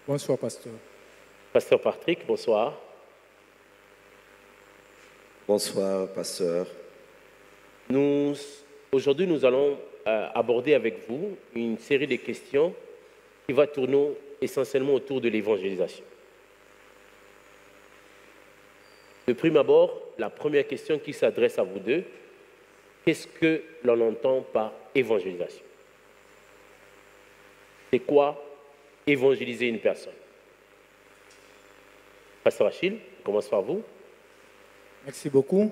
Bonsoir, pasteur. Pasteur Patrick, bonsoir. Bonsoir, pasteur. Aujourd'hui, nous allons aborder avec vous une série de questions qui va tourner essentiellement autour de l'évangélisation. De prime abord, la première question qui s'adresse à vous deux, qu'est-ce que l'on entend par évangélisation? C'est quoi évangéliser une personne? Pasteur Achille, on commence par vous. Merci beaucoup.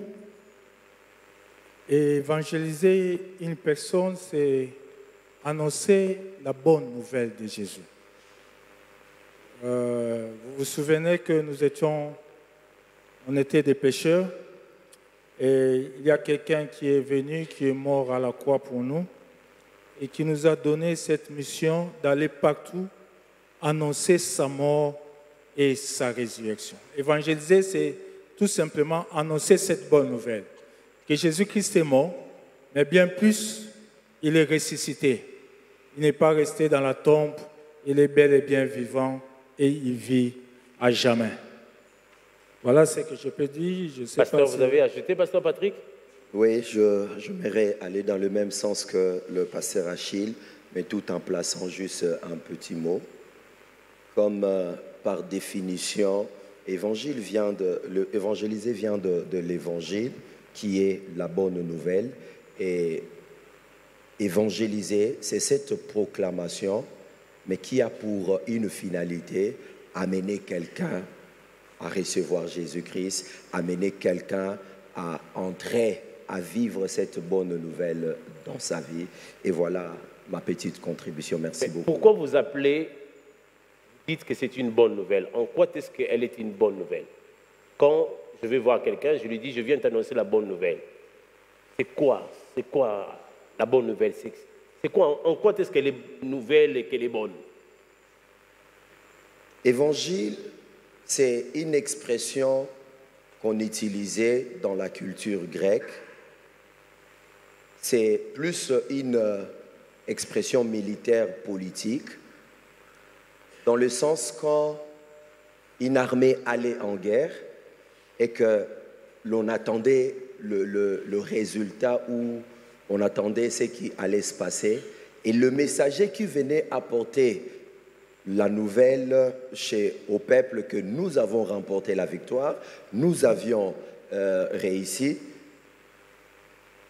Évangéliser une personne, c'est annoncer la bonne nouvelle de Jésus. Vous vous souvenez que on était des pécheurs et il y a quelqu'un qui est venu, qui est mort à la croix pour nous et qui nous a donné cette mission d'aller partout annoncer sa mort et sa résurrection. Évangéliser, c'est tout simplement annoncer cette bonne nouvelle, que Jésus-Christ est mort, mais bien plus, il est ressuscité. Il n'est pas resté dans la tombe, il est bel et bien vivant et il vit à jamais. Voilà ce que je peux dire. Je sais Pasteur, pas vous avez ajouté, Pasteur Patrick? Oui, j'aimerais aller dans le même sens que le pasteur Achille, mais tout en plaçant juste un petit mot. Comme par définition, évangéliser vient de l'évangile, qui est la bonne nouvelle. Et évangéliser, c'est cette proclamation, mais qui a pour une finalité, amener quelqu'un à recevoir Jésus-Christ, amener quelqu'un à entrer, à vivre cette bonne nouvelle dans sa vie. Et voilà ma petite contribution. Merci beaucoup. Pourquoi vous dites que c'est une bonne nouvelle? En quoi est-ce qu'elle est une bonne nouvelle? Quand je vais voir quelqu'un, je lui dis, je viens t'annoncer la bonne nouvelle. C'est quoi la bonne nouvelle? C'est quoi? En quoi est-ce qu'elle est nouvelle et qu'elle est bonne? Évangile, c'est une expression qu'on utilisait dans la culture grecque. C'est plus une expression militaire politique, dans le sens quand une armée allait en guerre et que l'on attendait le résultat ou on attendait ce qui allait se passer. Et le messager qui venait apporter la nouvelle au peuple que nous avons remporté la victoire, nous avions réussi.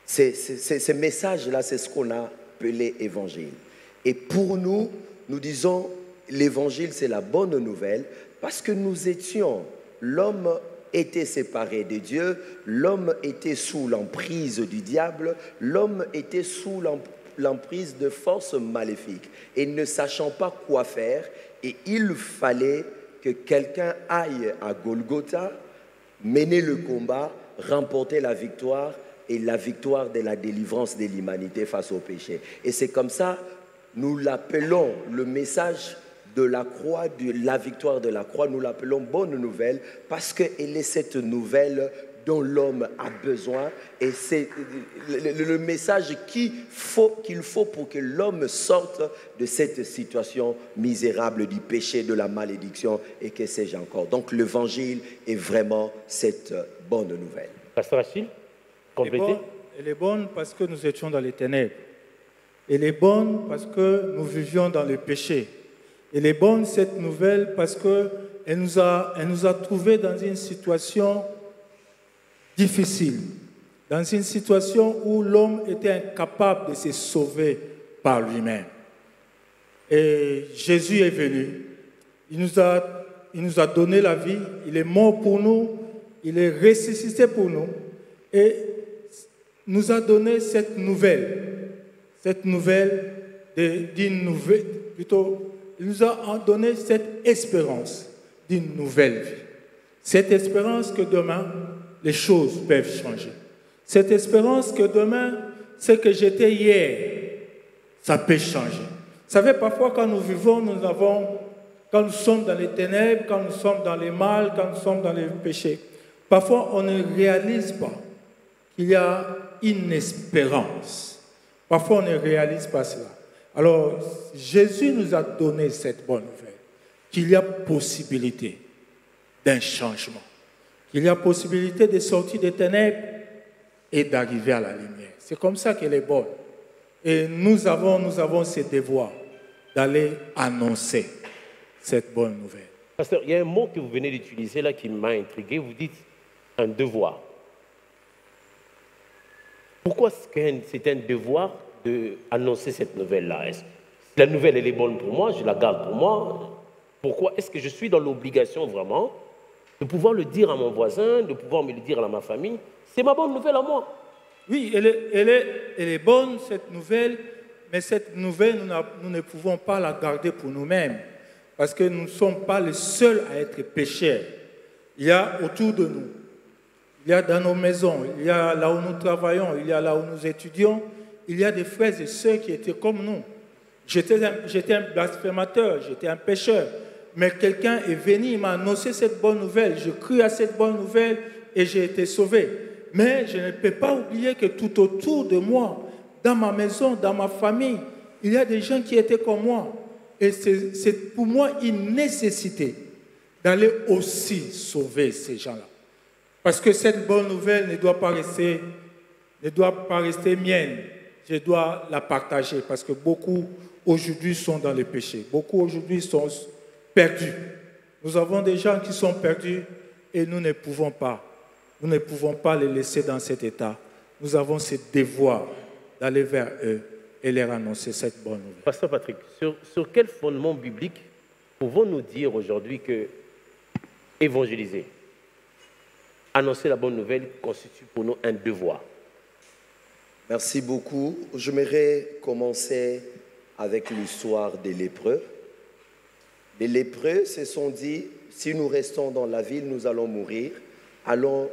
Ce message-là, c'est ce qu'on a appelé évangile. Et pour nous, nous disons l'évangile, c'est la bonne nouvelle parce que l'homme était séparé de Dieu, l'homme était sous l'emprise du diable, l'homme était sous l'emprise de forces maléfiques et ne sachant pas quoi faire, et il fallait que quelqu'un aille à Golgotha, mener le combat, remporter la victoire et la victoire de la délivrance de l'humanité face au péché. Et c'est comme ça, nous l'appelons le message de la croix, de la victoire de la croix, nous l'appelons bonne nouvelle parce qu'elle est cette nouvelle dont l'homme a besoin et c'est le message qu'il faut pour que l'homme sorte de cette situation misérable du péché, de la malédiction et que sais-je encore. Donc l'évangile est vraiment cette bonne nouvelle. Pasteur Achille, complétez. Elle est bonne parce que nous étions dans les ténèbres. Elle est bonne parce que nous vivions dans le péché. Elle est bonne cette nouvelle parce qu'elle nous a trouvés dans une situation difficile, dans une situation où l'homme était incapable de se sauver par lui-même. Et Jésus est venu, il nous a donné la vie, il est mort pour nous, il est ressuscité pour nous et nous a donné cette nouvelle il nous a donné cette espérance d'une nouvelle vie. Cette espérance que demain, les choses peuvent changer. Cette espérance que demain, ce que j'étais hier, ça peut changer. Vous savez, parfois quand nous vivons, quand nous sommes dans les ténèbres, quand nous sommes dans les mal, quand nous sommes dans les péchés, parfois on ne réalise pas qu'il y a une espérance. Parfois on ne réalise pas cela. Alors, Jésus nous a donné cette bonne nouvelle. qu'il y a possibilité d'un changement, qu'il y a possibilité de sortir des ténèbres et d'arriver à la lumière. C'est comme ça qu'elle est bonne. Et nous avons ce devoir d'aller annoncer cette bonne nouvelle. Pasteur, il y a un mot que vous venez d'utiliser là qui m'a intrigué. Vous dites un devoir. Pourquoi c'est un devoir d'annoncer cette nouvelle-là? La nouvelle, elle est bonne pour moi, je la garde pour moi. Pourquoi est-ce que je suis dans l'obligation vraiment de pouvoir le dire à mon voisin, de pouvoir me le dire à ma famille? C'est ma bonne nouvelle à moi. Oui, elle est bonne, cette nouvelle, mais cette nouvelle, nous ne pouvons pas la garder pour nous-mêmes, parce que nous ne sommes pas les seuls à être pécheurs. Il y a autour de nous, il y a dans nos maisons, il y a là où nous travaillons, il y a là où nous étudions, il y a des frères et sœurs qui étaient comme nous. J'étais un blasphémateur, j'étais un pécheur, mais quelqu'un est venu, il m'a annoncé cette bonne nouvelle, je cru à cette bonne nouvelle et j'ai été sauvé. Mais je ne peux pas oublier que tout autour de moi, dans ma maison, dans ma famille, il y a des gens qui étaient comme moi. Et c'est pour moi une nécessité d'aller aussi sauver ces gens-là. Parce que cette bonne nouvelle ne doit pas rester mienne. Je dois la partager parce que beaucoup aujourd'hui sont dans le péché. Beaucoup aujourd'hui sont perdus. Nous avons des gens qui sont perdus et nous ne pouvons pas les laisser dans cet état. Nous avons ce devoir d'aller vers eux et leur annoncer cette bonne nouvelle. Pasteur Patrick, sur quel fondement biblique pouvons-nous dire aujourd'hui que évangéliser, annoncer la bonne nouvelle constitue pour nous un devoir? Merci beaucoup. J'aimerais commencer avec l'histoire des lépreux. Les lépreux se sont dit, si nous restons dans la ville, nous allons mourir. Allons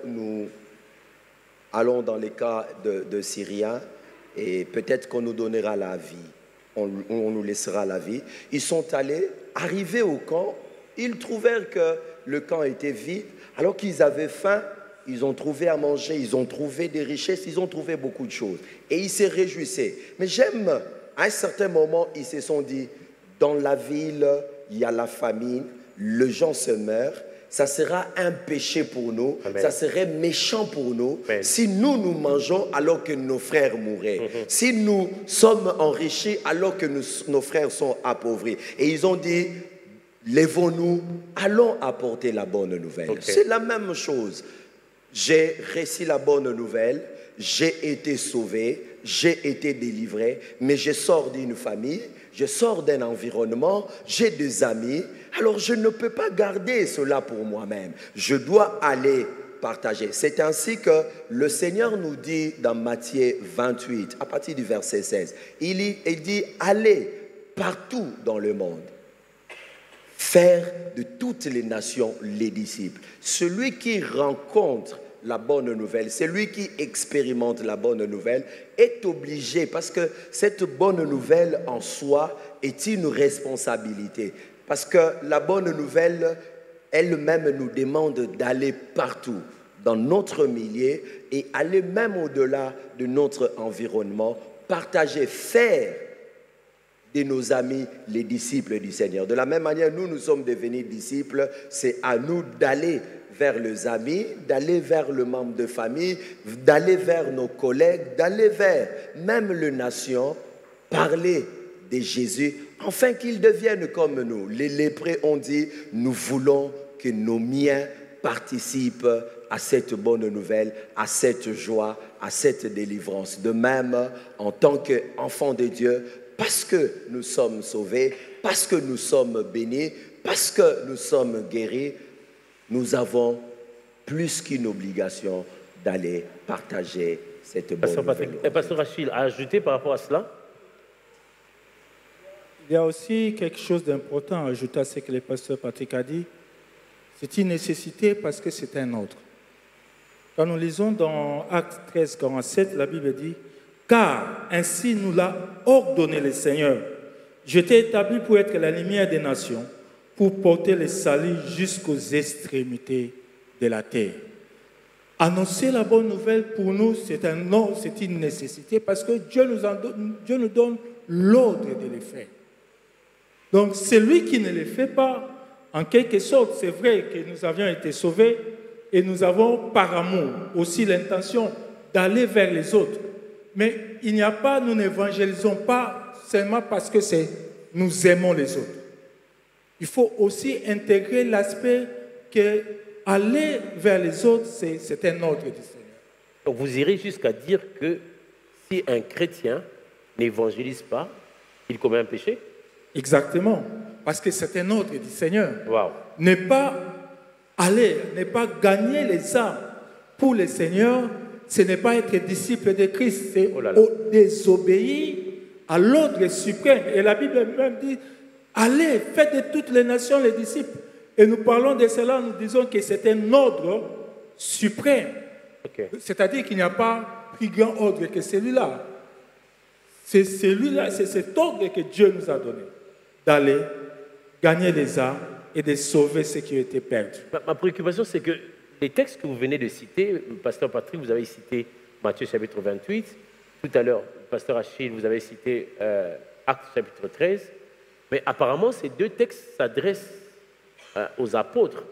dans les cas de Syriens et peut-être qu'on nous donnera la vie. On nous laissera la vie. Ils sont arrivés au camp, ils trouvèrent que le camp était vide, alors qu'ils avaient faim. Ils ont trouvé à manger, ils ont trouvé des richesses, ils ont trouvé beaucoup de choses. Et ils se réjouissaient. Mais à un certain moment, ils se sont dit, dans la ville, il y a la famine, les gens se meurent, ça sera un péché pour nous, Amen. Ça serait méchant pour nous Amen. si nous mangeons alors que nos frères mourraient, si nous sommes enrichis alors que nos frères sont appauvris. Et ils ont dit, lèvons-nous, allons apporter la bonne nouvelle. Okay. C'est la même chose. J'ai reçu la bonne nouvelle, j'ai été sauvé, j'ai été délivré, mais je sors d'une famille, je sors d'un environnement, j'ai des amis, alors je ne peux pas garder cela pour moi-même. Je dois aller partager. C'est ainsi que le Seigneur nous dit dans Matthieu 28, à partir du verset 16, il dit, allez partout dans le monde. Faire de toutes les nations les disciples. Celui qui rencontre la bonne nouvelle, celui qui expérimente la bonne nouvelle est obligé, parce que cette bonne nouvelle en soi est une responsabilité. Parce que la bonne nouvelle elle-même nous demande d'aller partout dans notre milieu et aller même au-delà de notre environnement, partager, faire de nos amis les disciples du Seigneur. De la même manière, nous sommes devenus disciples, c'est à nous d'aller vers les amis, d'aller vers le membre de famille, d'aller vers nos collègues, d'aller vers même les nations, parler de Jésus, afin qu'ils deviennent comme nous. Les lépreux ont dit, nous voulons que nos miens participent à cette bonne nouvelle, à cette joie, à cette délivrance. De même, en tant qu'enfants de Dieu, parce que nous sommes sauvés, parce que nous sommes bénis, parce que nous sommes guéris, nous avons plus qu'une obligation d'aller partager cette bonne nouvelle. Et Pasteur Achille a ajouté par rapport à cela? Il y a aussi quelque chose d'important à ajouter à ce que le pasteur Patrick a dit. C'est une nécessité parce que c'est un ordre. Quand nous lisons dans Actes 13, 47, la Bible dit « Car ainsi nous l'a ordonné le Seigneur. Je t'ai établi pour être la lumière des nations, pour porter le salut jusqu'aux extrémités de la terre. » Annoncer la bonne nouvelle pour nous, c'est une nécessité parce que Dieu nous donne l'ordre de le faire. Donc, celui qui ne le fait pas En quelque sorte, c'est vrai que nous avions été sauvés et nous avons par amour aussi l'intention d'aller vers les autres. Mais il n'y a pas, nous n'évangélisons pas seulement parce que nous aimons les autres. Il faut aussi intégrer l'aspect que aller vers les autres, c'est un ordre du Seigneur. Donc vous irez jusqu'à dire que si un chrétien n'évangélise pas, il commet un péché? Exactement, parce que c'est un ordre du Seigneur. Wow. Ne pas aller, ne pas gagner les âmes pour le Seigneur, ce n'est pas être disciple de Christ, c'est désobéir à l'ordre suprême. Et la Bible même dit, allez, faites de toutes les nations les disciples. Et nous parlons de cela, nous disons que c'est un ordre suprême. Okay. C'est-à-dire qu'il n'y a pas plus grand ordre que celui-là. C'est celui-là, c'est cet ordre que Dieu nous a donné, d'aller gagner les âmes et de sauver ceux qui ont été perdus. Ma préoccupation, c'est que les textes que vous venez de citer, Pasteur Patrick, vous avez cité Matthieu chapitre 28, tout à l'heure, Pasteur Achille, vous avez cité Actes chapitre 13, mais apparemment, ces deux textes s'adressent aux apôtres.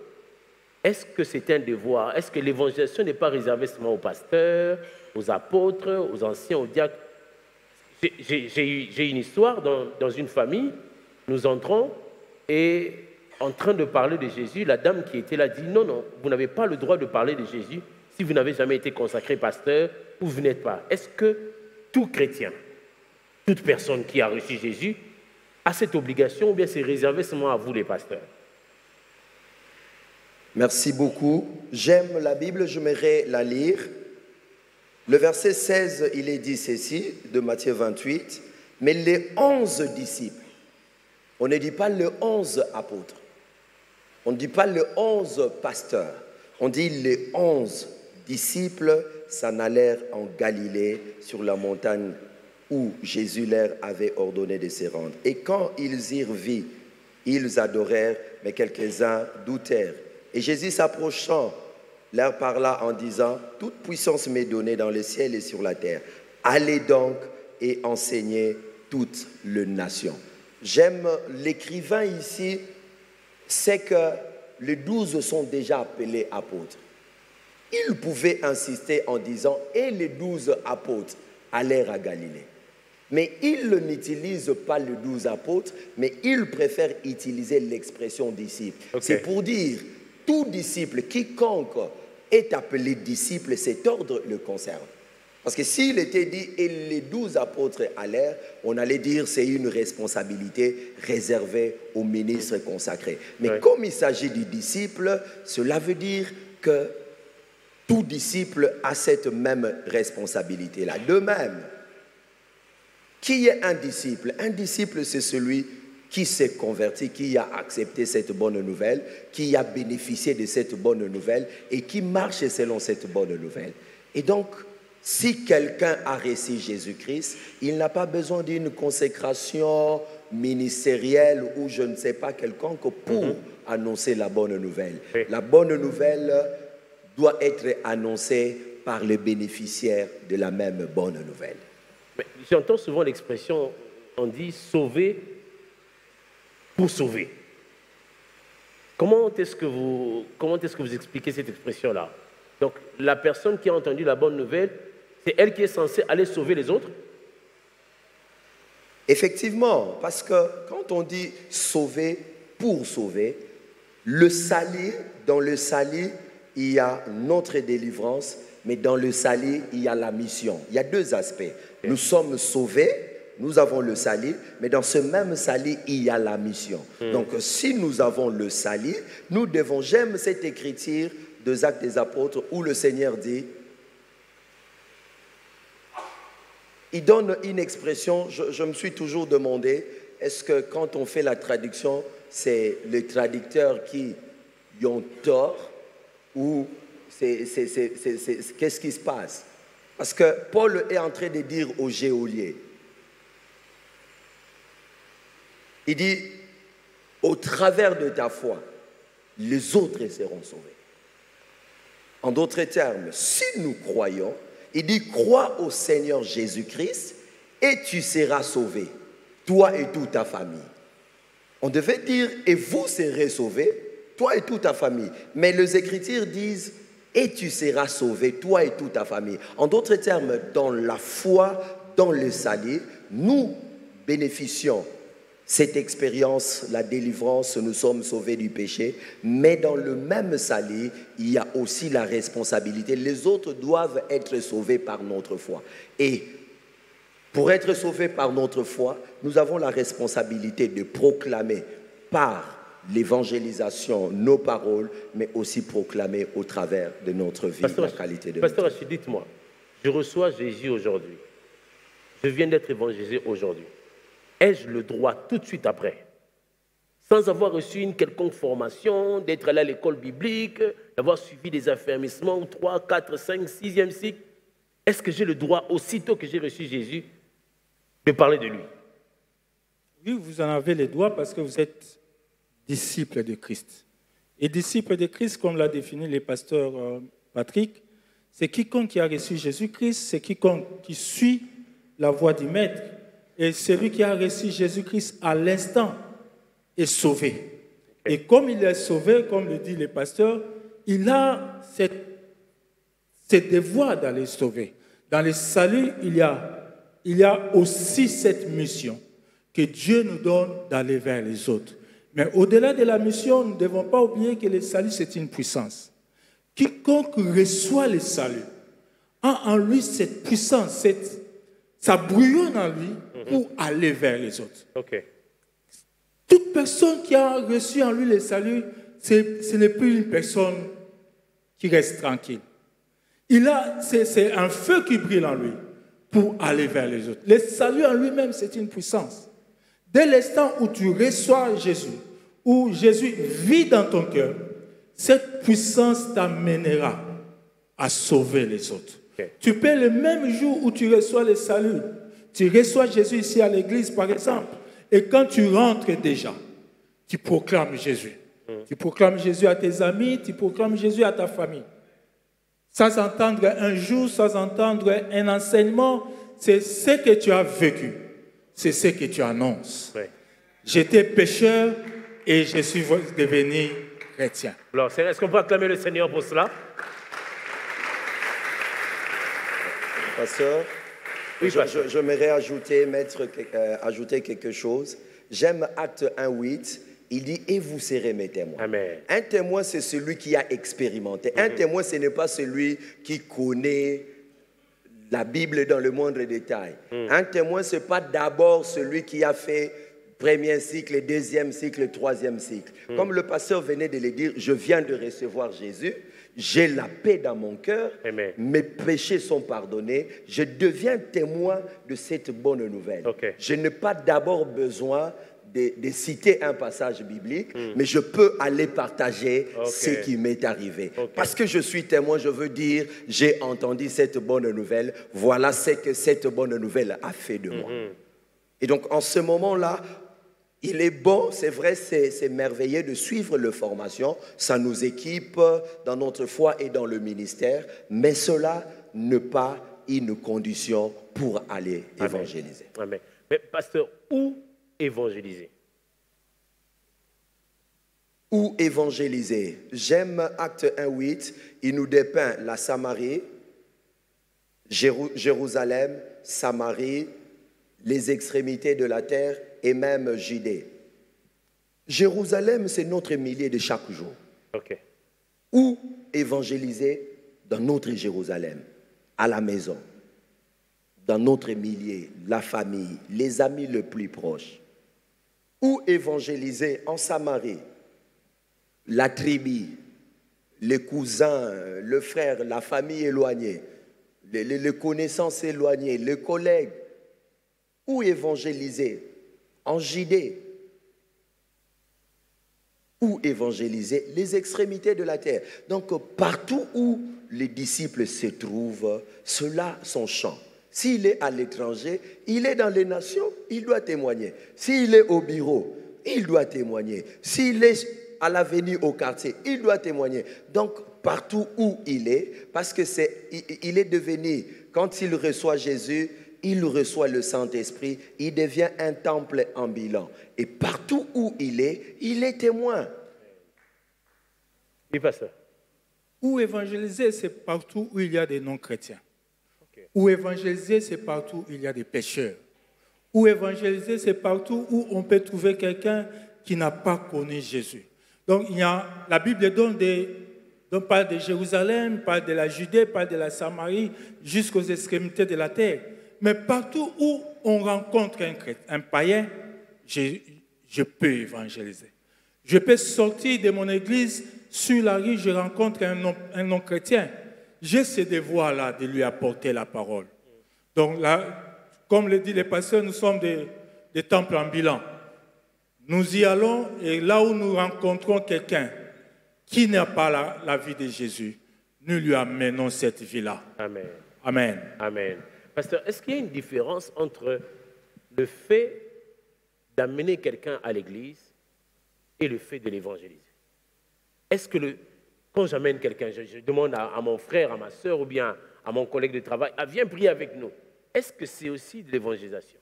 Est-ce que c'est un devoir? Est-ce que l'évangélisation n'est pas réservée seulement aux pasteurs, aux apôtres, aux anciens, aux diacres? J'ai une histoire dans une famille. Nous entrons et en train de parler de Jésus, la dame qui était là dit non, non, vous n'avez pas le droit de parler de Jésus si vous n'avez jamais été consacré pasteur ou vous n'êtes pas. Est-ce que tout chrétien, toute personne qui a reçu Jésus a cette obligation ou bien c'est réservé seulement à vous les pasteurs? Merci beaucoup. J'aime la Bible, je m'aimerais la lire. Le verset 16, il est dit ceci, de Matthieu 28, mais les 11 disciples, on ne dit pas les 11 apôtres, on ne dit pas les 11 pasteurs, on dit les 11 disciples s'en allèrent en Galilée sur la montagne où Jésus leur avait ordonné de se rendre. Et quand ils y virent, ils adorèrent, mais quelques-uns doutèrent. Et Jésus s'approchant, leur parla en disant, « Toute puissance m'est donnée dans le ciel et sur la terre. Allez donc et enseignez toutes les nations. » J'aime l'écrivain ici, c'est que les 12 sont déjà appelés apôtres. Il pouvait insister en disant, « Et les 12 apôtres allèrent à Galilée. » Mais il n'utilise pas les 12 apôtres, mais il préfère utiliser l'expression disciple. Okay. C'est pour dire, tout disciple, quiconque est appelé disciple, cet ordre le concerne. Parce que s'il était dit « et les 12 apôtres allèrent », on allait dire « c'est une responsabilité réservée aux ministres consacrés ». Mais comme il s'agit du disciple, cela veut dire que tout disciple a cette même responsabilité-là. De même, qui est un disciple? Un disciple, c'est celui qui s'est converti, qui a accepté cette bonne nouvelle, qui a bénéficié de cette bonne nouvelle et qui marche selon cette bonne nouvelle. Et donc, si quelqu'un a reçu Jésus-Christ, il n'a pas besoin d'une consécration ministérielle ou je ne sais pas quelconque pour annoncer la bonne nouvelle. Oui. La bonne nouvelle doit être annoncée par les bénéficiaires de la même bonne nouvelle. J'entends souvent l'expression, on dit « sauver pour sauver ». Comment est-ce que vous expliquez cette expression-là? Donc, la personne qui a entendu la bonne nouvelle, c'est elle qui est censée aller sauver les autres? Effectivement, parce que quand on dit « sauver pour sauver », le salut, dans le salut, il y a notre délivrance, mais dans le salut, il y a la mission. Il y a deux aspects. Nous sommes sauvés, nous avons le salut, mais dans ce même salut, il y a la mission. Donc, si nous avons le salut, nous devons, j'aime cette écriture des Actes des Apôtres où le Seigneur dit, il donne une expression, je me suis toujours demandé, est-ce que quand on fait la traduction, c'est les traducteurs qui ont tort ou qu'est-ce qui se passe? Parce que Paul est en train de dire aux geôliers, il dit, au travers de ta foi, les autres seront sauvés. En d'autres termes, si nous croyons, il dit, crois au Seigneur Jésus-Christ et tu seras sauvé, toi et toute ta famille. On devait dire, et vous serez sauvés, toi et toute ta famille. Mais les Écritures disent, et tu seras sauvé, toi et toute ta famille. En d'autres termes, dans la foi, dans le salut, nous bénéficions cette expérience, la délivrance, nous sommes sauvés du péché, mais dans le même salut, il y a aussi la responsabilité. Les autres doivent être sauvés par notre foi. Et pour être sauvés par notre foi, nous avons la responsabilité de proclamer par l'évangélisation nos paroles, mais aussi proclamer au travers de notre vie la qualité de notre vie. Pasteur Rachid, dites-moi, je reçois Jésus aujourd'hui. Je viens d'être évangélisé aujourd'hui. Ai-je le droit tout de suite après, sans avoir reçu une quelconque formation, d'être allé à l'école biblique, d'avoir suivi des affermissements 3, 4, 5, 6e cycle, est-ce que j'ai le droit, aussitôt que j'ai reçu Jésus, de parler de lui? Oui, vous en avez les droits parce que vous êtes disciple de Christ. Et disciple de Christ, comme l'a défini le pasteur Patrick, c'est quiconque qui a reçu Jésus-Christ, c'est quiconque qui suit la voie du Maître. Et celui qui a reçu Jésus-Christ à l'instant est sauvé. Et comme il est sauvé, comme le dit le pasteur, il a ce devoir d'aller sauver. Dans le salut, il y a aussi cette mission que Dieu nous donne d'aller vers les autres. Mais au-delà de la mission, nous ne devons pas oublier que le salut, c'est une puissance. Quiconque reçoit le salut a en lui cette puissance, ça bouillonne en lui pour aller vers les autres. Okay. Toute personne qui a reçu en lui le salut, ce n'est plus une personne qui reste tranquille. C'est un feu qui brille en lui pour aller vers les autres. Le salut en lui-même, c'est une puissance. Dès l'instant où tu reçois Jésus, où Jésus vit dans ton cœur, cette puissance t'amènera à sauver les autres. Okay. Tu peux le même jour où tu reçois le salut, tu reçois Jésus ici à l'église par exemple, et quand tu rentres déjà, tu proclames Jésus. Tu proclames Jésus à tes amis, tu proclames Jésus à ta famille. Sans entendre un jour, sans entendre un enseignement, c'est ce que tu as vécu, c'est ce que tu annonces. Ouais. J'étais pécheur et je suis devenu chrétien. Alors, est-ce qu'on peut acclamer le Seigneur pour cela? Pasteur, oui, j'aimerais ajouter quelque chose. J'aime Acte 1:8. Il dit, et vous serez mes témoins. Amen. Un témoin, c'est celui qui a expérimenté. Un témoin, ce n'est pas celui qui connaît la Bible dans le moindre détail. Un témoin, ce n'est pas d'abord celui qui a fait premier cycle, deuxième cycle, troisième cycle. Comme le pasteur venait de le dire, je viens de recevoir Jésus, j'ai la paix dans mon cœur, Amen. Mes péchés sont pardonnés, je deviens témoin de cette bonne nouvelle. Okay. Je n'ai pas d'abord besoin de citer un passage biblique, mais je peux aller partager ce qui m'est arrivé. Parce que je suis témoin, je veux dire, j'ai entendu cette bonne nouvelle, voilà ce que cette bonne nouvelle a fait de moi. Et donc, en ce moment-là, il est bon, c'est vrai, c'est merveilleux de suivre les formations, ça nous équipe dans notre foi et dans le ministère, mais cela n'est pas une condition pour aller évangéliser. Amen. Mais pasteur, où évangéliser? Où évangéliser? J'aime Acte 1:8, il nous dépeint la Samarie, Jérusalem, Samarie, les extrémités de la terre et même Judée. Jérusalem, c'est notre milieu de chaque jour. Okay. Où évangéliser? Dans notre Jérusalem, à la maison, dans notre milieu, la famille, les amis les plus proches. Où évangéliser? En Samarie, la tribu, les cousins, le frère, la famille éloignée, les connaissances éloignées, les collègues. Où évangéliser? En Judée. Où évangéliser? Les extrémités de la terre. Donc, partout où les disciples se trouvent, cela son champ. S'il est à l'étranger, il est dans les nations, il doit témoigner. S'il est au bureau, il doit témoigner. S'il est à l'avenue, au quartier, il doit témoigner. Donc, partout où il est, parce que il est devenu, quand il reçoit Jésus, il reçoit le Saint-Esprit, il devient un temple ambulant. Et partout où il est témoin. Oui, pasteur. Où évangéliser, c'est partout où il y a des non-chrétiens. Okay. Où évangéliser, c'est partout où il y a des pécheurs. Où évangéliser, c'est partout où on peut trouver quelqu'un qui n'a pas connu Jésus. Donc, la Bible parle de Jérusalem, parle de la Judée, parle de la Samarie, jusqu'aux extrémités de la terre. Mais partout où on rencontre un païen, je peux évangéliser. Je peux sortir de mon église, sur la rue, je rencontre un non-chrétien. J'ai ce devoir-là de lui apporter la parole. Donc là, comme le dit le pasteur, nous sommes des temples ambulants. Nous y allons et là où nous rencontrons quelqu'un qui n'a pas la vie de Jésus, nous lui amenons cette vie-là. Amen. Amen. Amen. Pasteur, est-ce qu'il y a une différence entre le fait d'amener quelqu'un à l'église et le fait de l'évangéliser? Est-ce que quand j'amène quelqu'un, je demande à mon frère, à ma soeur ou bien à mon collègue de travail, viens prier avec nous. Est-ce que c'est aussi de l'évangélisation?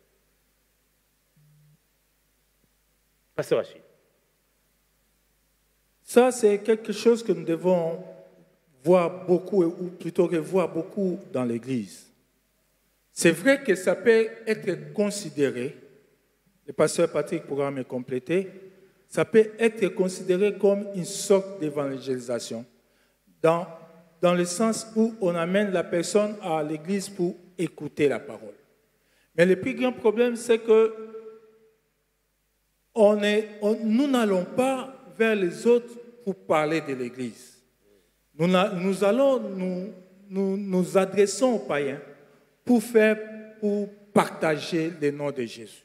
Pasteur Achille. Ça, c'est quelque chose que nous devons voir beaucoup, ou plutôt revoir beaucoup dans l'Église. C'est vrai que ça peut être considéré, le pasteur Patrick pourra me compléter, ça peut être considéré comme une sorte d'évangélisation, dans le sens où on amène la personne à l'Église pour écouter la parole. Mais le plus grand problème, c'est que nous n'allons pas vers les autres pour parler de l'Église. Nous adressons aux païens pour partager le nom de Jésus.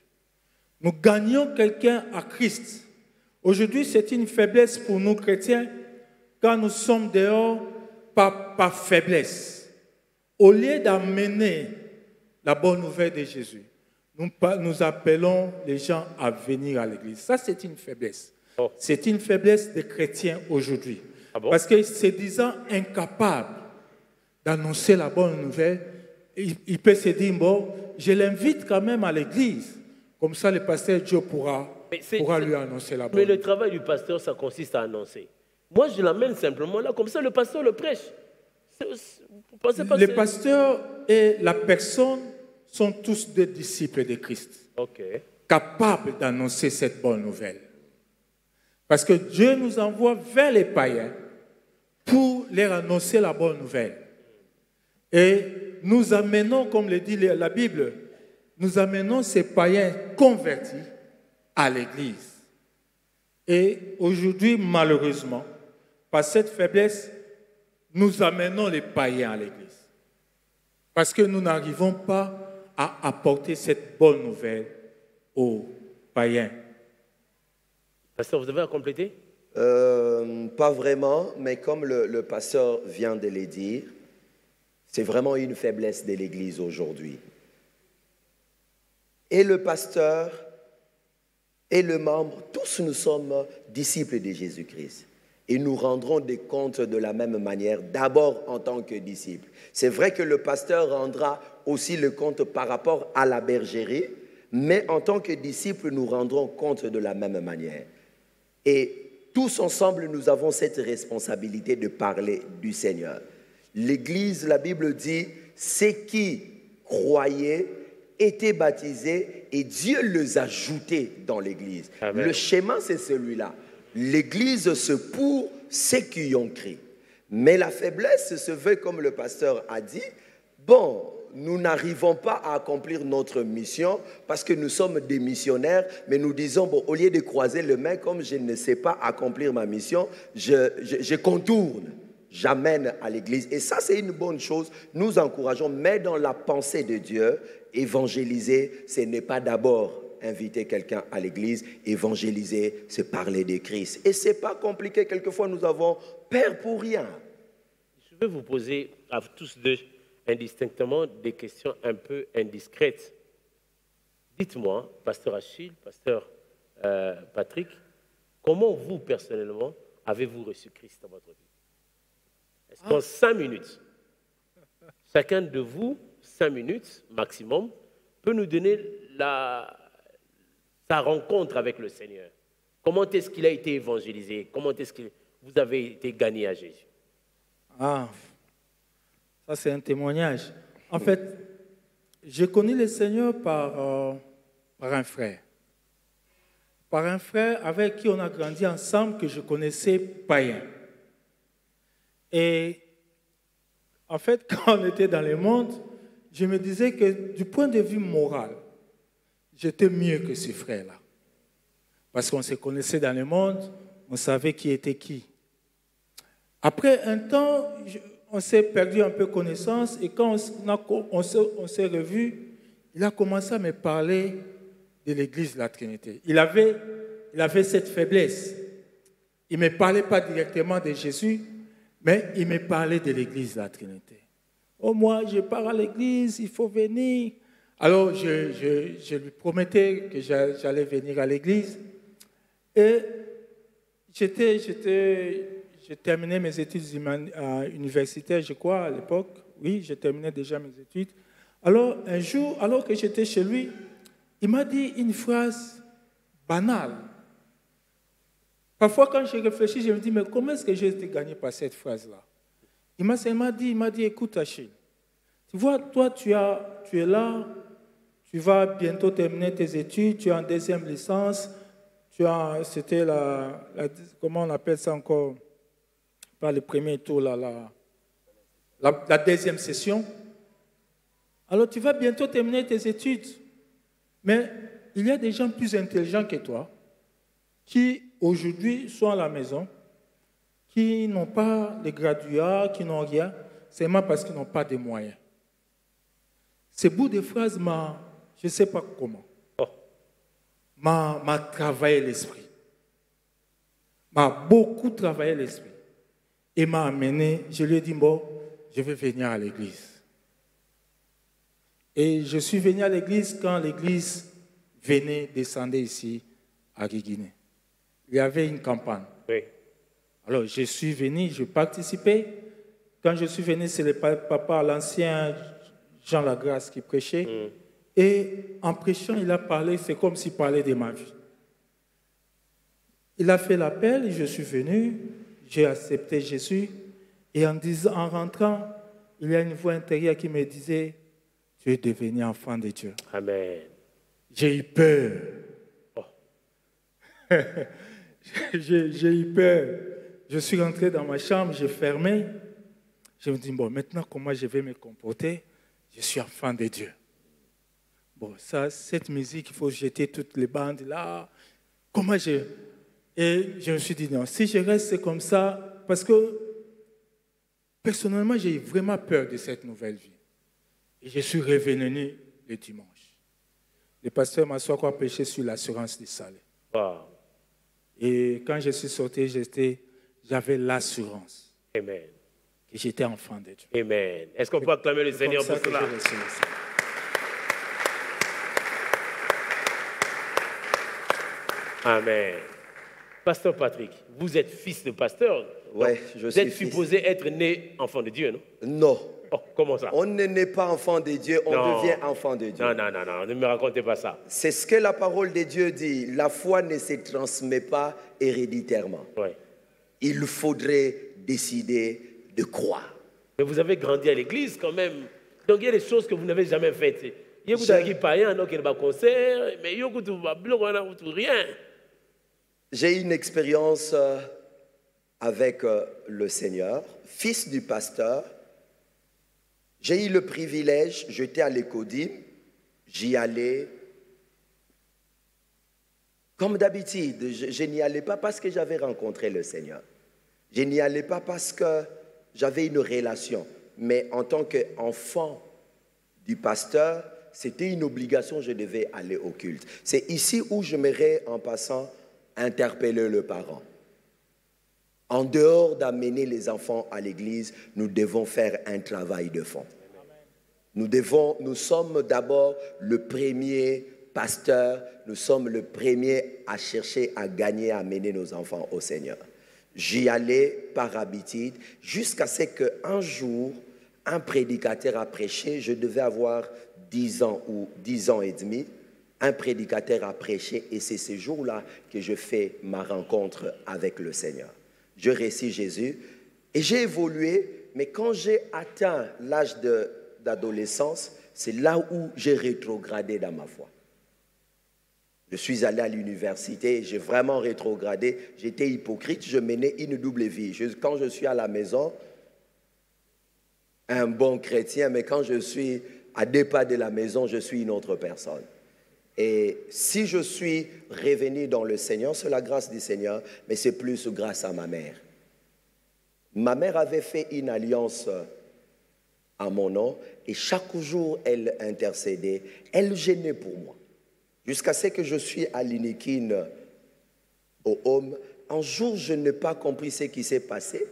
Nous gagnons quelqu'un à Christ. Aujourd'hui, c'est une faiblesse pour nous chrétiens quand nous sommes dehors par faiblesse. Au lieu d'amener la bonne nouvelle de Jésus, nous appelons les gens à venir à l'église. Ça, c'est une faiblesse. Oh. C'est une faiblesse des chrétiens aujourd'hui. Ah bon? Parce qu'ils se disant incapables d'annoncer la bonne nouvelle, il peut se dire, bon, je l'invite quand même à l'église. Comme ça, le pasteur Joe pourra lui annoncer la bonne Mais nouvelle. le travail du pasteur, ça consiste à annoncer. Moi, je l'amène simplement là, comme ça, le pasteur le prêche. Vous pensez pas Les que pasteurs et la personne sont tous des disciples de Christ, OK. capables d'annoncer cette bonne nouvelle. Parce que Dieu nous envoie vers les païens pour leur annoncer la bonne nouvelle. Et nous amenons, comme le dit la Bible, nous amenons ces païens convertis à l'Église. Et aujourd'hui, malheureusement, par cette faiblesse, nous amenons les païens à l'Église. Parce que nous n'arrivons pas à apporter cette bonne nouvelle aux païens. Pasteur, vous avez à compléter? Pas vraiment, mais comme le pasteur vient de le dire, c'est vraiment une faiblesse de l'Église aujourd'hui. Et le pasteur et le membre, tous nous sommes disciples de Jésus-Christ. Et nous rendrons des comptes de la même manière, d'abord en tant que disciples. C'est vrai que le pasteur rendra aussi le compte par rapport à la bergerie, mais en tant que disciples, nous rendrons compte de la même manière. Et tous ensemble, nous avons cette responsabilité de parler du Seigneur. L'Église, la Bible dit, ceux qui croyaient étaient baptisés et Dieu les a ajoutés dans l'Église. Amen. Le schéma, c'est celui-là. L'Église, c'est pour ceux qui y ont cru. Mais la faiblesse se veut, comme le pasteur a dit, bon, nous n'arrivons pas à accomplir notre mission parce que nous sommes des missionnaires, mais nous disons, bon, au lieu de croiser les mains, comme je ne sais pas accomplir ma mission, je contourne, j'amène à l'église. Et ça, c'est une bonne chose. Nous encourageons, mais dans la pensée de Dieu, évangéliser, ce n'est pas d'abord inviter quelqu'un à l'église. Évangéliser, c'est parler de Christ. Et ce n'est pas compliqué. Quelquefois, nous avons peur pour rien. Je vais vous poser à tous deux indistinctement des questions un peu indiscrètes. Dites-moi, pasteur Achille, pasteur Patrick, comment vous, personnellement, avez-vous reçu Christ dans votre vie? Est-ce qu'en 5 minutes, chacun de vous, 5 minutes maximum, peut nous donner sa rencontre avec le Seigneur? Comment est-ce qu'il a été évangélisé? Comment est-ce que vous avez été gagné à Jésus? Ah, ça c'est un témoignage. En fait, j'ai connu le Seigneur par un frère. Par un frère avec qui on a grandi ensemble que je connaissais païen. Et en fait, quand on était dans le monde, je me disais que du point de vue moral, j'étais mieux que ce frère-là. Parce qu'on se connaissait dans le monde, on savait qui était qui. Après un temps, on s'est perdu un peu connaissance et quand on s'est revus, il a commencé à me parler de l'Église de la Trinité. Il avait cette faiblesse. Il ne me parlait pas directement de Jésus, mais il me parlait de l'Église de la Trinité. Oh, moi, je pars à l'Église, il faut venir. Alors, je lui promettais que j'allais venir à l'Église. Et j'ai terminé mes études universitaires, je crois, à l'époque. Oui, j'ai terminé déjà mes études. Alors, un jour, alors que j'étais chez lui, il m'a dit une phrase banale. Parfois, quand je réfléchis, je me dis, mais comment est-ce que j'ai été gagné par cette phrase-là? Il m'a dit, écoute Achille, tu vois, toi, tu es là, tu vas bientôt terminer tes études, tu es en deuxième licence, c'était comment on appelle ça encore? Pas le premier tour, la deuxième session. Alors, tu vas bientôt terminer tes études. Mais il y a des gens plus intelligents que toi qui, aujourd'hui, sont à la maison, qui n'ont pas les graduats, qui n'ont rien, seulement parce qu'ils n'ont pas de moyens. Ce bout de phrase je ne sais pas comment, m'a travaillé l'esprit. M'a beaucoup travaillé l'esprit. Et m'a amené, je lui ai dit, bon, je vais venir à l'église. Et je suis venu à l'église quand l'église descendait ici à Guiguiné. Il y avait une campagne. Oui. Alors, je suis venu, je participais. Quand je suis venu, c'est le papa, l'ancien Jean Lagrasse qui prêchait. Et en prêchant, il a parlé, c'est comme s'il parlait de ma vie. Il a fait l'appel, je suis venu, j'ai accepté Jésus. Et en rentrant, il y a une voix intérieure qui me disait, tu es devenu enfant de Dieu. Amen. J'ai eu peur. J'ai eu peur. Je suis rentré dans ma chambre, j'ai fermé. Je me dis, bon, maintenant, comment je vais me comporter? Je suis enfant de Dieu. Bon, cette musique, il faut jeter toutes les bandes là. Et je me suis dit, non, si je reste comme ça, parce que personnellement, j'ai eu vraiment peur de cette nouvelle vie. Et je suis revenu le dimanche. Le pasteur m'a soit quoi prêché sur l'assurance du salut. Wow. Et quand je suis sorti, j'avais l'assurance. Amen. Que j'étais enfant de Dieu. Amen. Est-ce qu'on peut acclamer le Seigneur pour cela? Amen. Pasteur Patrick, vous êtes fils de pasteur. Oui, je suis Vous êtes supposé être né enfant de Dieu, non? Non. Oh, comment ça? On ne naît pas enfant de Dieu, on devient enfant de Dieu. Non, ne me racontez pas ça. C'est ce que la parole de Dieu dit. La foi ne se transmet pas héréditairement. Ouais. Il faudrait décider de croire. Mais vous avez grandi à l'église quand même. Donc il y a des choses que vous n'avez jamais faites. Il y a des païens, donc il y a des concerts, mais il y a rien. J'ai eu une expérience avec le Seigneur, fils du pasteur. J'ai eu le privilège, j'étais à l'Écodim, j'y allais. Comme d'habitude, je n'y allais pas parce que j'avais rencontré le Seigneur. Je n'y allais pas parce que j'avais une relation. Mais en tant qu'enfant du pasteur, c'était une obligation, je devais aller au culte. C'est ici où j'aimerais, en passant, interpeller le parent. En dehors d'amener les enfants à l'église, nous devons faire un travail de fond. Nous sommes d'abord le premier pasteur, nous sommes le premier à chercher à gagner, à amener nos enfants au Seigneur. J'y allais par habitude jusqu'à ce qu'un jour, un prédicateur a prêché, je devais avoir 10 ans ou 10 ans et demi, un prédicateur a prêché et c'est ce jour-là que je fais ma rencontre avec le Seigneur. Je récite Jésus et j'ai évolué, mais quand j'ai atteint l'âge d'adolescence, c'est là où j'ai rétrogradé dans ma foi. Je suis allé à l'université, j'ai vraiment rétrogradé, j'étais hypocrite, je menais une double vie. Quand je suis à la maison, un bon chrétien, mais quand je suis à deux pas de la maison, je suis une autre personne. Et si je suis revenu dans le Seigneur, c'est la grâce du Seigneur, mais c'est plus grâce à ma mère. Ma mère avait fait une alliance à mon nom et chaque jour, elle intercédait, elle gênait pour moi. Jusqu'à ce que je suis à l'Inikin au Home, un jour, je n'ai pas compris ce qui s'est passé.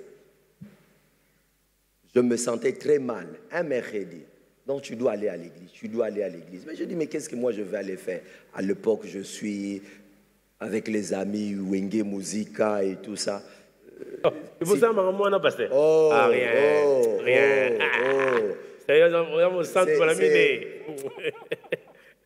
Je me sentais très mal. Un mercredi. Donc, tu dois aller à l'église. Tu dois aller à l'église. Mais je dis, mais qu'est-ce que moi je vais aller faire? À l'époque, je suis avec les amis, Wenge Musica et tout ça. Vous savez, maman, on a passé. Oh, Ah, rien. oh, Rien. oh, oh. C'est mon centre pour la mine.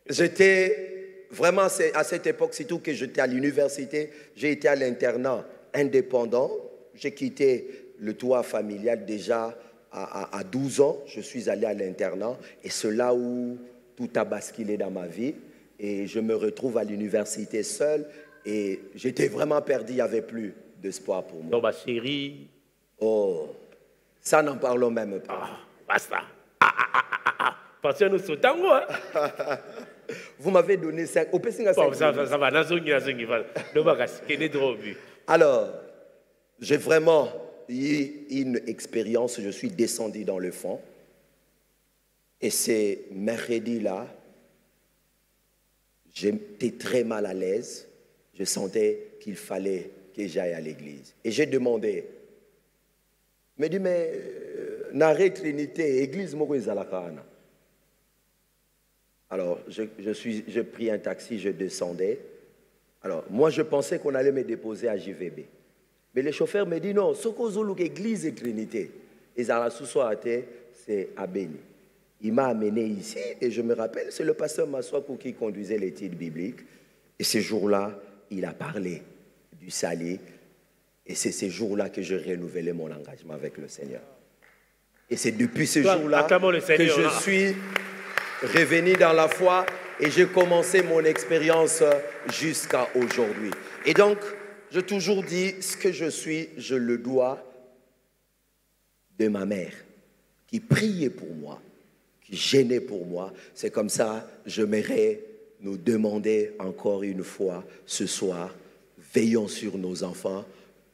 J'étais vraiment, à cette époque, surtout que j'étais à l'université, j'ai été à l'internat indépendant. J'ai quitté le toit familial déjà à 12 ans. Je suis allé à l'internat et c'est là où tout a basculé dans ma vie. Et je me retrouve à l'université seul et j'étais vraiment perdu, il n'y avait plus d'espoir pour moi. Donc, ma chérie. Oh, ça n'en parlons même pas. Ah, basta. Parce que nous sommes tango, hein. Vous m'avez donné 5. Bon, ça va. Alors, j'ai vraiment eu une expérience. Je suis descendu dans le fond. Et c'est mercredi-là, j'étais très mal à l'aise. Je sentais qu'il fallait que j'aille à l'église. Et j'ai demandé, me dit, mais Naré Trinité, église Morizalakana. Alors, j'ai pris un taxi, je descendais. Alors, moi, je pensais qu'on allait me déposer à JVB. Mais le chauffeur me dit non, Sokozulu, église et Trinité. Et Zarassou-Soate, c'est à Béni. Il m'a amené ici, et je me rappelle, c'est le pasteur Maswakou qui conduisait l'étude biblique. Et ce jour-là, il a parlé du salut. Et c'est ce jour-là que j'ai renouvelé mon engagement avec le Seigneur. Et c'est depuis ce jour-là que je suis revenu dans la foi et j'ai commencé mon expérience jusqu'à aujourd'hui. Et donc, j'ai toujours dit, ce que je suis, je le dois de ma mère, qui priait pour moi, qui gênait pour moi. C'est comme ça, j'aimerais nous demander encore une fois ce soir, veillons sur nos enfants,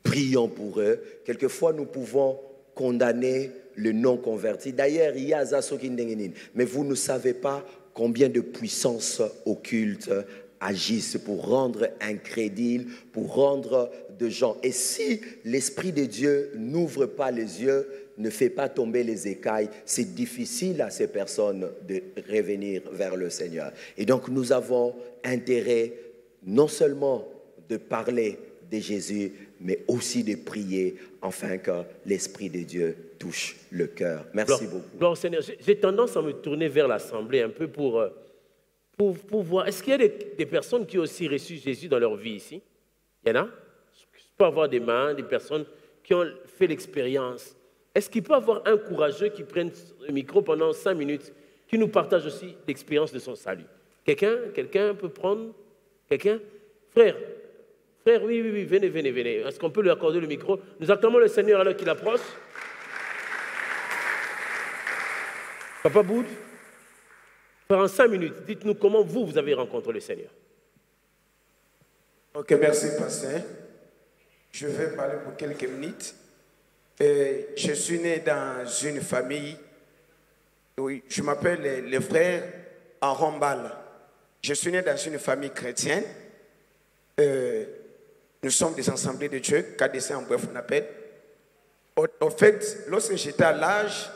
prions pour eux. Quelquefois, nous pouvons condamner le non-converti. D'ailleurs, il y a Zasokindengenin, mais vous ne savez pas combien de puissances occultes agissent pour rendre incrédibles, pour rendre de gens. Et si l'Esprit de Dieu n'ouvre pas les yeux, ne fait pas tomber les écailles, c'est difficile à ces personnes de revenir vers le Seigneur. Et donc, nous avons intérêt non seulement de parler de Jésus, mais aussi de prier afin que l'Esprit de Dieu touche le cœur. Merci beaucoup. Gloire au Seigneur. J'ai tendance à me tourner vers l'Assemblée un peu pour voir. Est-ce qu'il y a des personnes qui ont aussi reçu Jésus dans leur vie ici? Il y en a? Je peux avoir des mains, des personnes qui ont fait l'expérience. Est-ce qu'il peut y avoir un courageux qui prenne le micro pendant 5 minutes, qui nous partage aussi l'expérience de son salut? Quelqu'un peut prendre? Quelqu'un? Frère, oui, venez. Est-ce qu'on peut lui accorder le micro? Nous acclamons le Seigneur alors qu'il approche. Papa Boud, en 5 minutes, dites-nous comment vous avez rencontré le Seigneur. Ok, merci, pasteur. Je vais parler pour quelques minutes. Je suis né dans une famille, oui, je m'appelle le frère Arombal. Je suis né dans une famille chrétienne. Nous sommes des assemblées de Dieu, KDC en bref on appelle. Au fait, lorsque j'étais à l'âge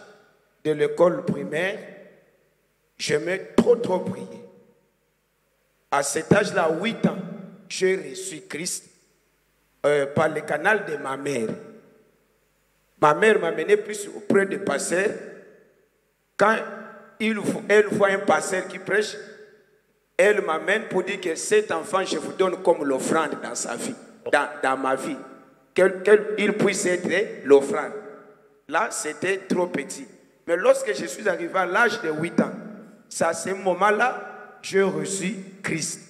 de l'école primaire, j'aimais trop prier. À cet âge-là, 8 ans, j'ai reçu Christ par le canal de ma mère. Ma mère m'a mené plus auprès de pasteur. Quand elle voit un pasteur qui prêche, elle m'amène pour dire que cet enfant, je vous donne comme l'offrande dans sa vie, dans ma vie. Qu'il puisse être l'offrande. Là, c'était trop petit. Mais lorsque je suis arrivé à l'âge de 8 ans, c'est à ce moment-là, j'ai reçu Christ.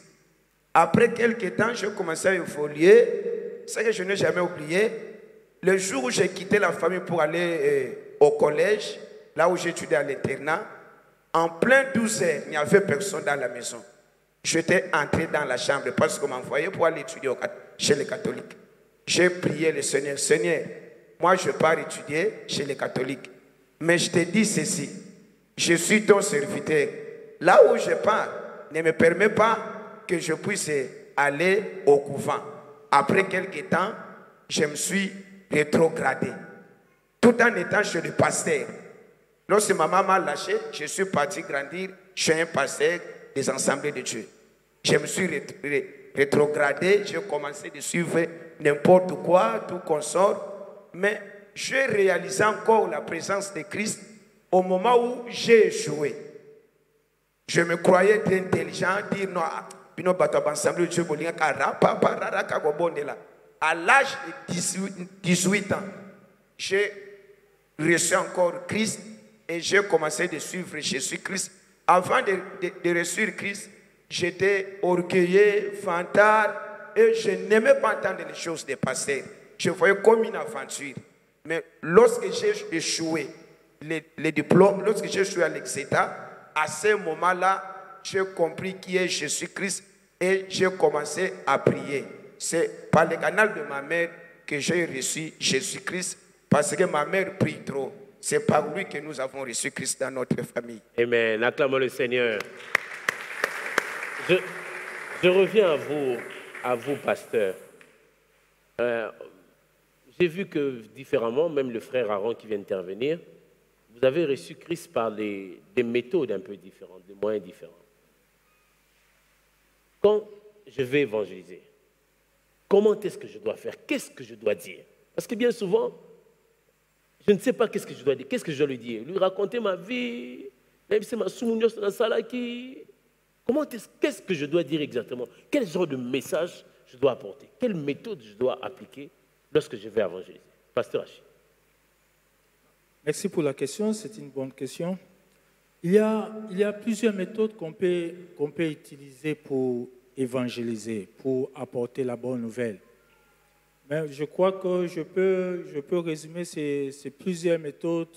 Après quelques temps, j'ai commencé à évoluer. Ce que je n'ai jamais oublié, le jour où j'ai quitté la famille pour aller au collège, là où j'étudiais à l'internat, en plein 12 heures, il n'y avait personne dans la maison. J'étais entré dans la chambre parce qu'on m'envoyait pour aller étudier chez les catholiques. J'ai prié le Seigneur. Seigneur, moi je pars étudier chez les catholiques. Mais je te dis ceci, je suis ton serviteur. Là où je pars, ne me permet pas que je puisse aller au couvent. Après quelques temps, je me suis rétrogradé. Tout en étant chez le pasteur. Lorsque ma maman m'a lâché, je suis parti grandir chez un pasteur des assemblées de Dieu. Je me suis rétrogradé, j'ai commencé de suivre n'importe quoi, tout consort. Mais j'ai réalisé encore la présence de Christ au moment où j'ai échoué. Je me croyais être intelligent, dire non, à l'âge de 18 ans, j'ai reçu encore Christ et j'ai commencé de suivre Jésus-Christ. Avant de recevoir Christ, j'étais orgueilleux, fantard et je n'aimais pas entendre les choses des pasteurs. Je voyais comme une aventure. Mais lorsque j'ai échoué les diplômes, lorsque j'ai échoué à l'Exeter, à ce moment-là, j'ai compris qui est Jésus-Christ et j'ai commencé à prier. C'est par le canal de ma mère que j'ai reçu Jésus-Christ parce que ma mère prie trop. C'est par lui que nous avons reçu Christ dans notre famille. Amen. Acclamons le Seigneur. Je reviens à vous, pasteur. J'ai vu que différemment, même le frère Aaron qui vient d'intervenir, vous avez reçu Christ par des méthodes un peu différentes, des moyens différents. Quand je vais évangéliser, comment est-ce que je dois faire? Qu'est-ce que je dois dire? Parce que bien souvent, je ne sais pas qu'est-ce que je dois dire. Qu'est-ce que je dois lui dire? Lui raconter ma vie, même si ma soumounion dans la salle qui... Qu'est-ce que je dois dire exactement? Quel genre de message je dois apporter? Quelle méthode je dois appliquer lorsque je vais évangéliser? Pasteur Hachi. Merci pour la question, c'est une bonne question. Il y a plusieurs méthodes qu'on peut utiliser pour évangéliser, pour apporter la bonne nouvelle. Mais je crois que je peux résumer ces plusieurs méthodes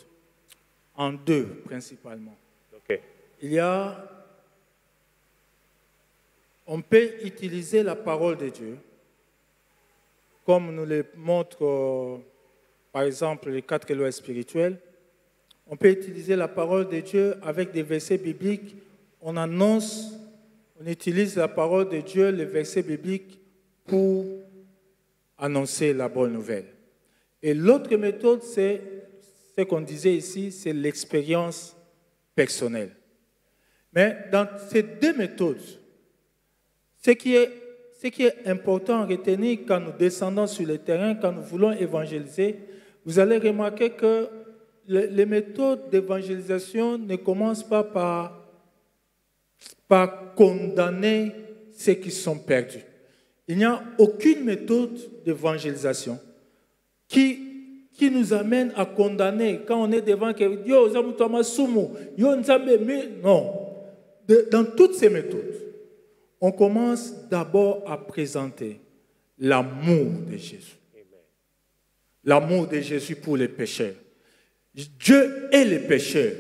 en deux principalement. Okay. On peut utiliser la parole de Dieu, comme nous le montre par exemple les 4 lois spirituelles. On peut utiliser la parole de Dieu avec des versets bibliques. On utilise la parole de Dieu, les versets bibliques, pour annoncer la bonne nouvelle. Et l'autre méthode, c'est ce qu'on disait ici, c'est l'expérience personnelle. Mais dans ces deux méthodes, ce qui est important à retenir quand nous descendons sur le terrain, quand nous voulons évangéliser, vous allez remarquer que les méthodes d'évangélisation ne commencent pas par condamner ceux qui sont perdus. Il n'y a aucune méthode d'évangélisation qui nous amène à condamner quand on est devant quelqu'un. Non. Dans toutes ces méthodes, on commence d'abord à présenter l'amour de Jésus. L'amour de Jésus pour les pécheurs. Dieu est le pécheur,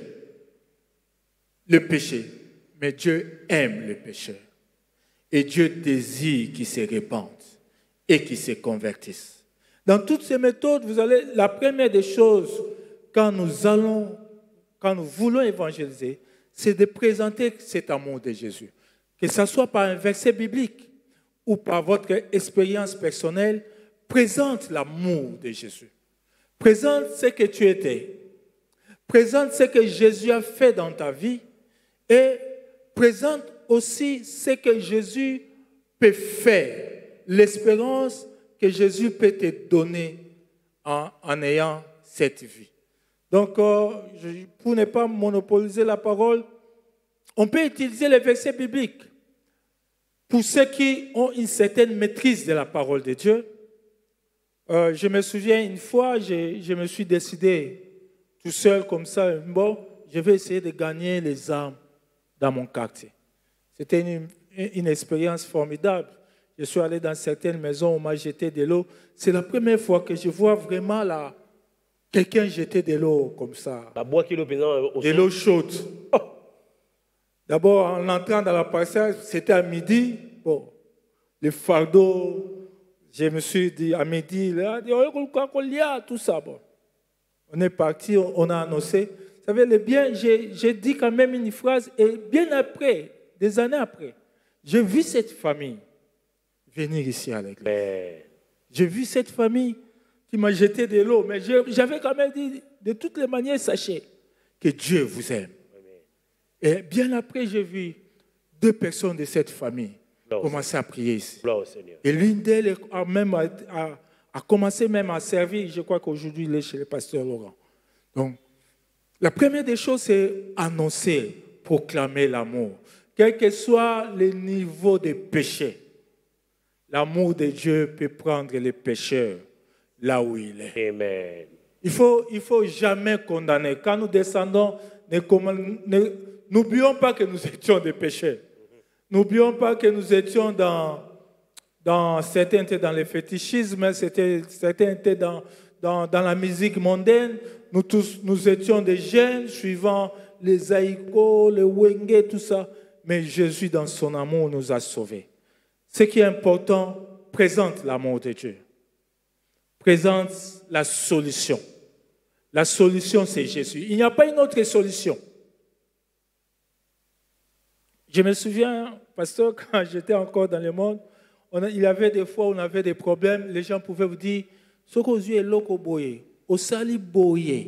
le péché, mais Dieu aime les pécheurs. Et Dieu désire qu'ils se répandent et qu'ils se convertissent. Dans toutes ces méthodes, la première des choses, quand nous voulons évangéliser, c'est de présenter cet amour de Jésus. Que ce soit par un verset biblique ou par votre expérience personnelle, présente l'amour de Jésus. Présente ce que tu étais. Présente ce que Jésus a fait dans ta vie et présente aussi ce que Jésus peut faire, l'espérance que Jésus peut te donner en ayant cette vie. Donc, pour ne pas monopoliser la parole, on peut utiliser les versets bibliques pour ceux qui ont une certaine maîtrise de la parole de Dieu. Je me souviens une fois, je me suis décidé tout seul comme ça, bon, je vais essayer de gagner les âmes dans mon quartier. C'était une expérience formidable. Je suis allé dans certaines maisons où on m'a jeté de l'eau. C'est la première fois que je vois vraiment quelqu'un jeter de l'eau comme ça. De l'eau chaude. Oh. D'abord, en entrant dans la parcelle, c'était à midi. Bon, le fardeau, je me suis dit à midi, là, tout ça. Bon. On est parti, on a annoncé. Vous savez, le bien, j'ai dit quand même une phrase, et bien après, des années après, j'ai vu cette famille venir ici à l'église. J'ai vu cette famille qui m'a jeté de l'eau, mais j'avais quand même dit, de toutes les manières, sachez que Dieu vous aime. Et bien après, j'ai vu 2 personnes de cette famille commencer à prier ici. Et l'une d'elles a commencé même à servir. Je crois qu'aujourd'hui, il est chez le pasteur Laurent. Donc, la première des choses, c'est annoncer, proclamer l'amour. Quel que soit le niveau de péché, l'amour de Dieu peut prendre les pécheurs là où il est. Amen. Il faut jamais condamner. Quand nous descendons, n'oublions pas que nous étions des pécheurs. N'oublions pas que nous étions certains étaient dans le fétichisme, certains étaient dans la musique mondaine. Nous étions des jeunes suivant les haïkos, les wenge, tout ça. Mais Jésus, dans son amour, nous a sauvés. Ce qui est important, présente l'amour de Dieu. Présente la solution. La solution, c'est Jésus. Il n'y a pas une autre solution. Je me souviens, pasteur, quand j'étais encore dans le monde, il y avait des fois où on avait des problèmes. Les gens pouvaient vous dire, « Sokozu est loko boye, osali boye,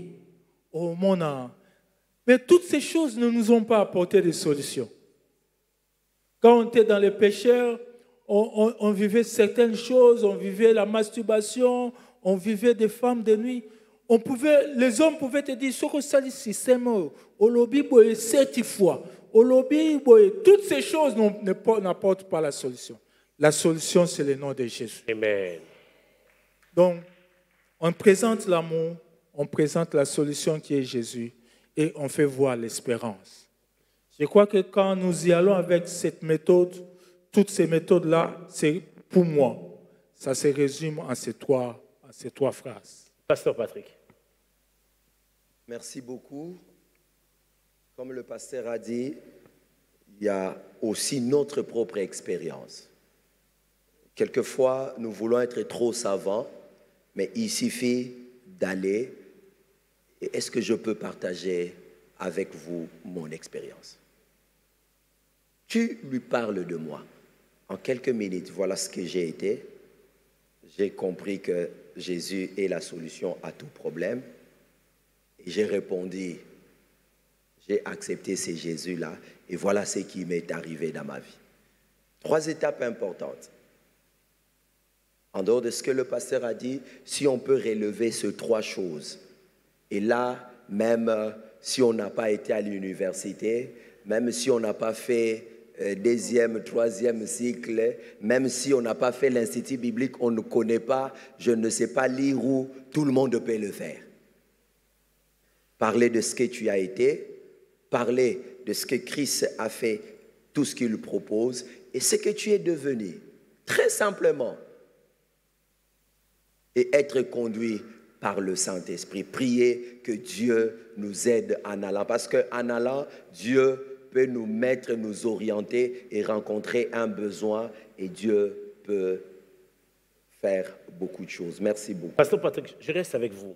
au mona. » Mais toutes ces choses ne nous ont pas apporté de solution. Quand on était dans les pécheurs, on vivait certaines choses, on vivait la masturbation, on vivait des femmes de nuit. Les hommes pouvaient te dire, Soko sali système, olobi boye 7 fois, olobi boye, toutes ces choses n'apportent pas la solution. La solution, c'est le nom de Jésus. Amen. Donc, on présente l'amour, on présente la solution qui est Jésus et on fait voir l'espérance. Je crois que quand nous y allons avec cette méthode, toutes ces méthodes-là, c'est pour moi, ça se résume en ces trois phrases. Pasteur Patrick. Merci beaucoup. Comme le pasteur a dit, il y a aussi notre propre expérience. Quelquefois, nous voulons être trop savants, mais il suffit d'aller. Et est-ce que je peux partager avec vous mon expérience? Tu lui parles de moi. En quelques minutes, voilà ce que j'ai été. J'ai compris que Jésus est la solution à tout problème. Et j'ai répondu, j'ai accepté ce Jésus-là. Et voilà ce qui m'est arrivé dans ma vie. 3 étapes importantes. En dehors de ce que le pasteur a dit, si on peut relever ces 3 choses, et là, même si on n'a pas été à l'université, même si on n'a pas fait 2e, 3e cycle, même si on n'a pas fait l'institut biblique, on ne connaît pas, je ne sais pas lire où, tout le monde peut le faire. Parler de ce que tu as été, parler de ce que Christ a fait, tout ce qu'il propose, et ce que tu es devenu, très simplement. Et être conduit par le Saint-Esprit. Prier que Dieu nous aide en allant. Parce qu'en allant, Dieu peut nous mettre, nous orienter et rencontrer un besoin. Et Dieu peut faire beaucoup de choses. Merci beaucoup. Pasteur Patrick, je reste avec vous.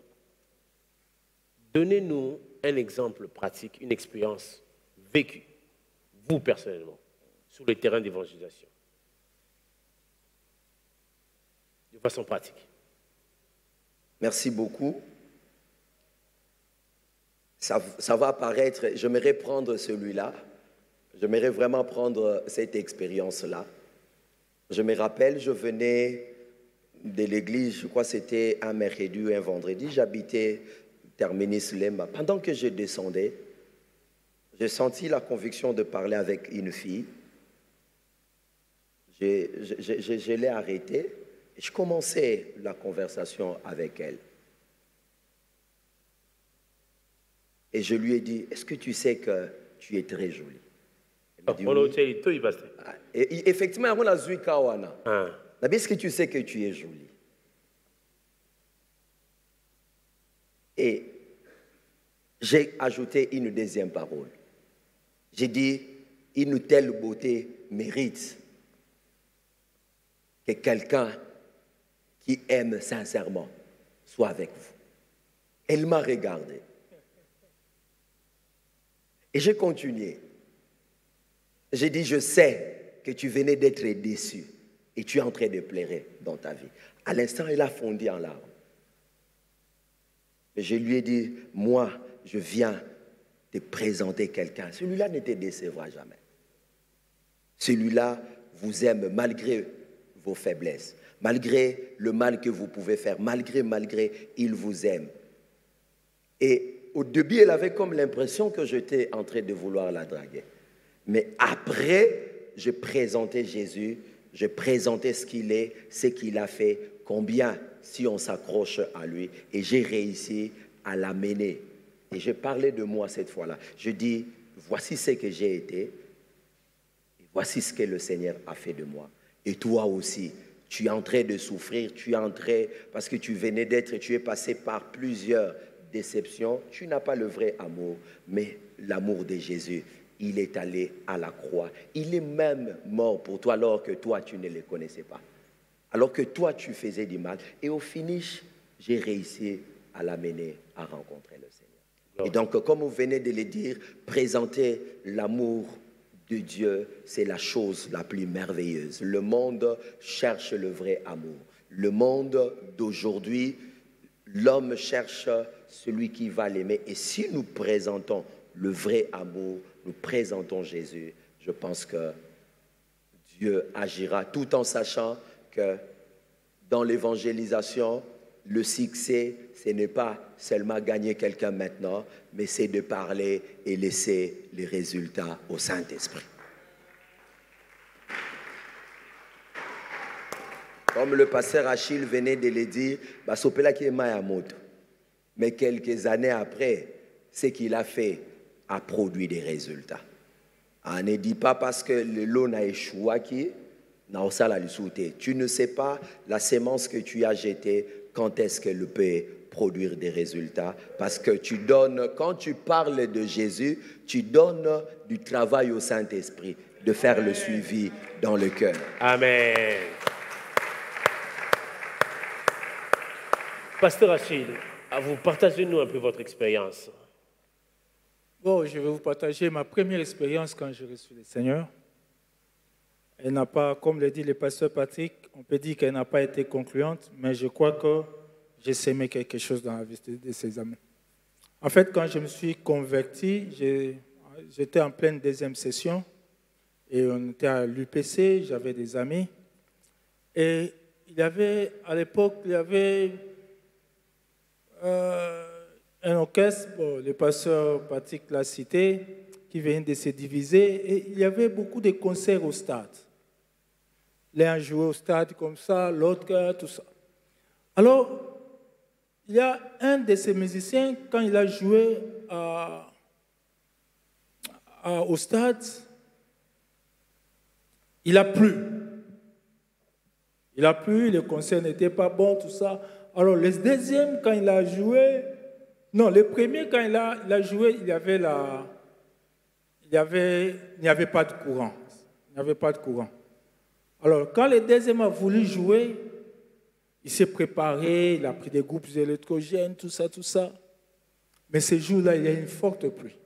Donnez-nous un exemple pratique, une expérience vécue, vous personnellement, sur le terrain d'évangélisation. De façon pratique. Merci beaucoup. Ça va apparaître, j'aimerais prendre celui-là. J'aimerais vraiment prendre cette expérience-là. Je me rappelle, je venais de l'église, je crois que c'était un mercredi ou un vendredi. J'habitais terminus lemma. Pendant que je descendais, j'ai senti la conviction de parler avec une fille. Je l'ai arrêtée et je commençais la conversation avec elle. Et je lui ai dit, est-ce que tu sais que tu es très jolie? Elle m'a dit, oui. Et effectivement, on a vu Kawana. Est-ce que tu sais que tu es jolie? Et j'ai ajouté une deuxième parole. J'ai dit, une telle beauté mérite que quelqu'un qui aime sincèrement soit avec vous. Elle m'a regardé. Et j'ai continué. J'ai dit, je sais que tu venais d'être déçu et tu es en train de pleurer dans ta vie. À l'instant, elle a fondu en larmes. Et je lui ai dit, moi, je viens te présenter quelqu'un. Celui-là ne te décevra jamais. Celui-là vous aime malgré vos faiblesses, malgré le mal que vous pouvez faire, malgré, il vous aime. Et au début, elle avait comme l'impression que j'étais en train de vouloir la draguer. Mais après, je présentais Jésus, je présentais ce qu'il est, ce qu'il a fait, combien si on s'accroche à lui. Et j'ai réussi à l'amener. Et je parlais de moi cette fois-là. Je dis, voici ce que j'ai été, et voici ce que le Seigneur a fait de moi. Et toi aussi, tu es en train de souffrir, tu es en train, parce que tu venais d'être, tu es passé par plusieurs déceptions, tu n'as pas le vrai amour, mais l'amour de Jésus, il est allé à la croix. Il est même mort pour toi alors que toi, tu ne le connaissais pas. Alors que toi, tu faisais du mal. Et au finish, j'ai réussi à l'amener à rencontrer le Seigneur. Et donc, comme vous venez de le dire, présenter l'amour de Dieu, c'est la chose la plus merveilleuse. Le monde cherche le vrai amour. Le monde d'aujourd'hui, l'homme cherche celui qui va l'aimer. Et si nous présentons le vrai amour, nous présentons Jésus, je pense que Dieu agira tout en sachant que dans l'évangélisation, le succès, ce n'est pas seulement gagner quelqu'un maintenant, mais c'est de parler et laisser les résultats au Saint-Esprit. Comme le pasteur Achille venait de le dire, Sopela qui est Mayamoto. Mais quelques années après, ce qu'il a fait a produit des résultats. On ne dit pas parce que le lot n'a échoué, tu ne sais pas la sémence que tu as jetée, quand est-ce qu'elle peut produire des résultats. Parce que tu donnes, quand tu parles de Jésus, tu donnes du travail au Saint-Esprit de faire le suivi dans le cœur. Amen. Pasteur Achille, vous partagez-nous un peu votre expérience. Bon, je vais vous partager ma première expérience quand j'ai reçu le Seigneur. Elle n'a pas, comme le dit le pasteur Patrick, on peut dire qu'elle n'a pas été concluante, mais je crois que j'ai sémé quelque chose dans la vie de ses amis. En fait, quand je me suis converti, j'étais en pleine deuxième session et on était à l'UPC, j'avais des amis. Et il y avait, à l'époque, il y avait un orchestre, bon, le pasteur Patrick l'a cité, qui venait de se diviser, et il y avait beaucoup de concerts au stade. L'un jouait au stade comme ça, l'autre, tout ça. Alors, il y a un de ces musiciens, quand il a joué au stade, il a plu. Il a plu, le concert n'était pas bon, tout ça. Alors, le deuxième, quand il a joué, non, le premier, quand il a joué, il n'y avait pas de courant. Il n'y avait pas de courant. Alors, quand le deuxième a voulu jouer, il s'est préparé, il a pris des groupes électrogènes, tout ça. Mais ce jour-là, il y a une forte pluie.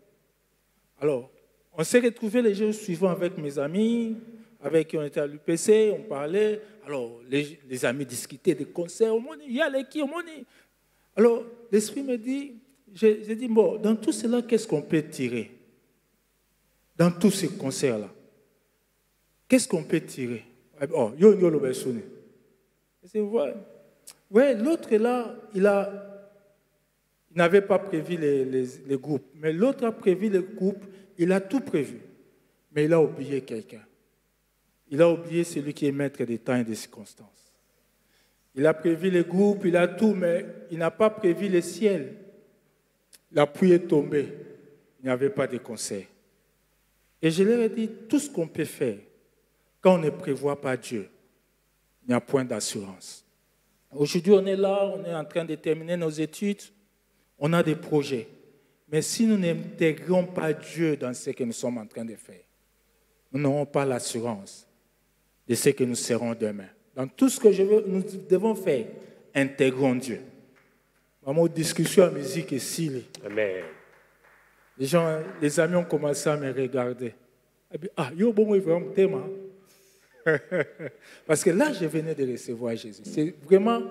Alors, on s'est retrouvés les jours suivants avec mes amis, avec qui on était à l'UPC, on parlait. Alors, les amis discutaient des concerts. Il y a les qui, alors, l'Esprit me dit, j'ai dit, bon, dans tout cela, qu'est-ce qu'on peut tirer? Dans tous ces concerts-là, qu'est-ce qu'on peut tirer? Oh, ouais, l'autre là, il Il n'avait pas prévu les groupes. Mais l'autre a prévu les groupes, il a tout prévu. Mais il a oublié quelqu'un. Il a oublié celui qui est maître des temps et des circonstances. Il a prévu les groupes, il a tout, mais il n'a pas prévu le ciel. La pluie est tombée. Il n'y avait pas de conseil. Et je leur ai dit, tout ce qu'on peut faire, quand on ne prévoit pas Dieu, il n'y a point d'assurance. Aujourd'hui, on est là, on est en train de terminer nos études, on a des projets. Mais si nous n'intégrons pas Dieu dans ce que nous sommes en train de faire, nous n'aurons pas l'assurance de ce que nous serons demain. Dans tout ce que nous devons faire, intégrons Dieu. Maman, discussion en musique est si. Amen. Les amis ont commencé à me regarder. Ah, yo bon, il vraiment thème. Parce que là, je venais de recevoir Jésus. C'est vraiment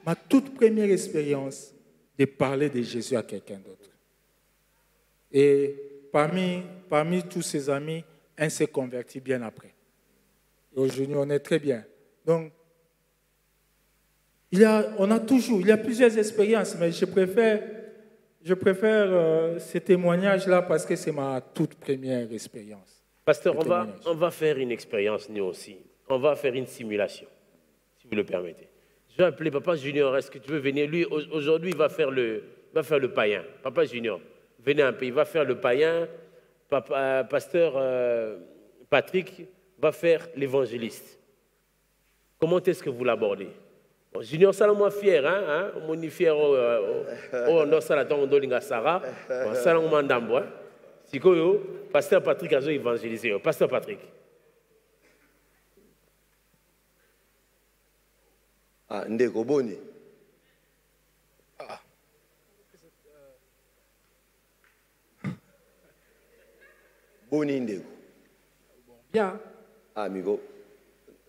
ma toute première expérience de parler de Jésus à quelqu'un d'autre. Et parmi tous ses amis, un s'est converti bien après. Et aujourd'hui, on est très bien. Donc, il y a plusieurs expériences, mais je préfère ces témoignages-là parce que c'est ma toute première expérience. Pasteur, on va faire une expérience, nous aussi. On va faire une simulation, si vous le permettez. Je vais appeler Papa Junior. Est-ce que tu veux venir? Lui, aujourd'hui, il va faire le païen. Papa Junior, venez un peu. Il va faire le païen. Pasteur Patrick va faire l'évangéliste. Comment est-ce que vous l'abordez? Bon, Junior, ça moi fier, hein? On est fier. On ça la on doit Sarah. Ça on mandambo. Si quoi, Pasteur Patrick a évangélisé. Pasteur Patrick. Ah, ndeko boni. Boni ndeko. Bien. Ah, amigo.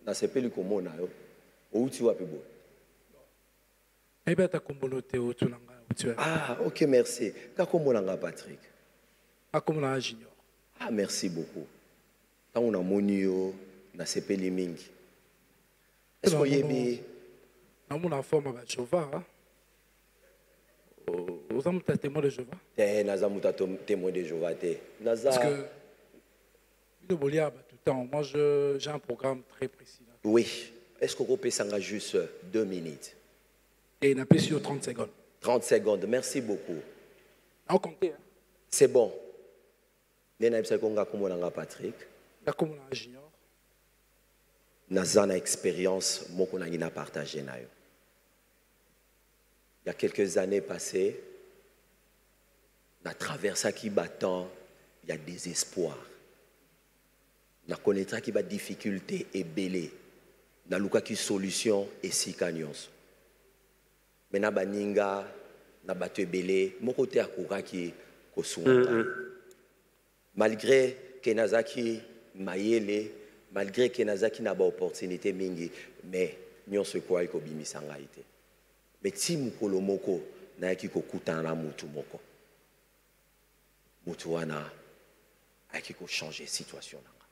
Na sepeli komona yo. Outi wapi bo? Ah, ok, merci. Kakomona Patrick. Akomona Junior. Ah, merci beaucoup. Tant on a moni yo na sepeli mingi. Est-ce que yebi na forme de Jéhovah. Vous avez témoin de Jéhovah? Naza muta témoin de Jéhovah. Parce que tout le temps, moi j'ai un programme très précis. Oui. Est-ce qu'on peut s'engager juste 2 minutes? Et il a pris sur 30 secondes. 30 secondes, merci beaucoup. On compte. Hein? C'est bon. Nena Ipsakonga Kumonanga Patrick. Nakomona Junior. Nazana expérience, moko na partagé na yo. Il y a quelques années passées, na traversé qui battant, il y a désespoir. Na connaîtra qui va difficulté et belé. Na luka qui solution et si kanyons. Mais na baninga na batwe belé, mon côté akura qui kosunga. Malgré que nazaki mayele, malgré que nazaki na ba opportunité mingi, mais nyon se kwa iko bimisanga ite. Mais ti mukolo moko na yaki ko kutana mutu moko. Mutu wana aki ko changer situation nanga.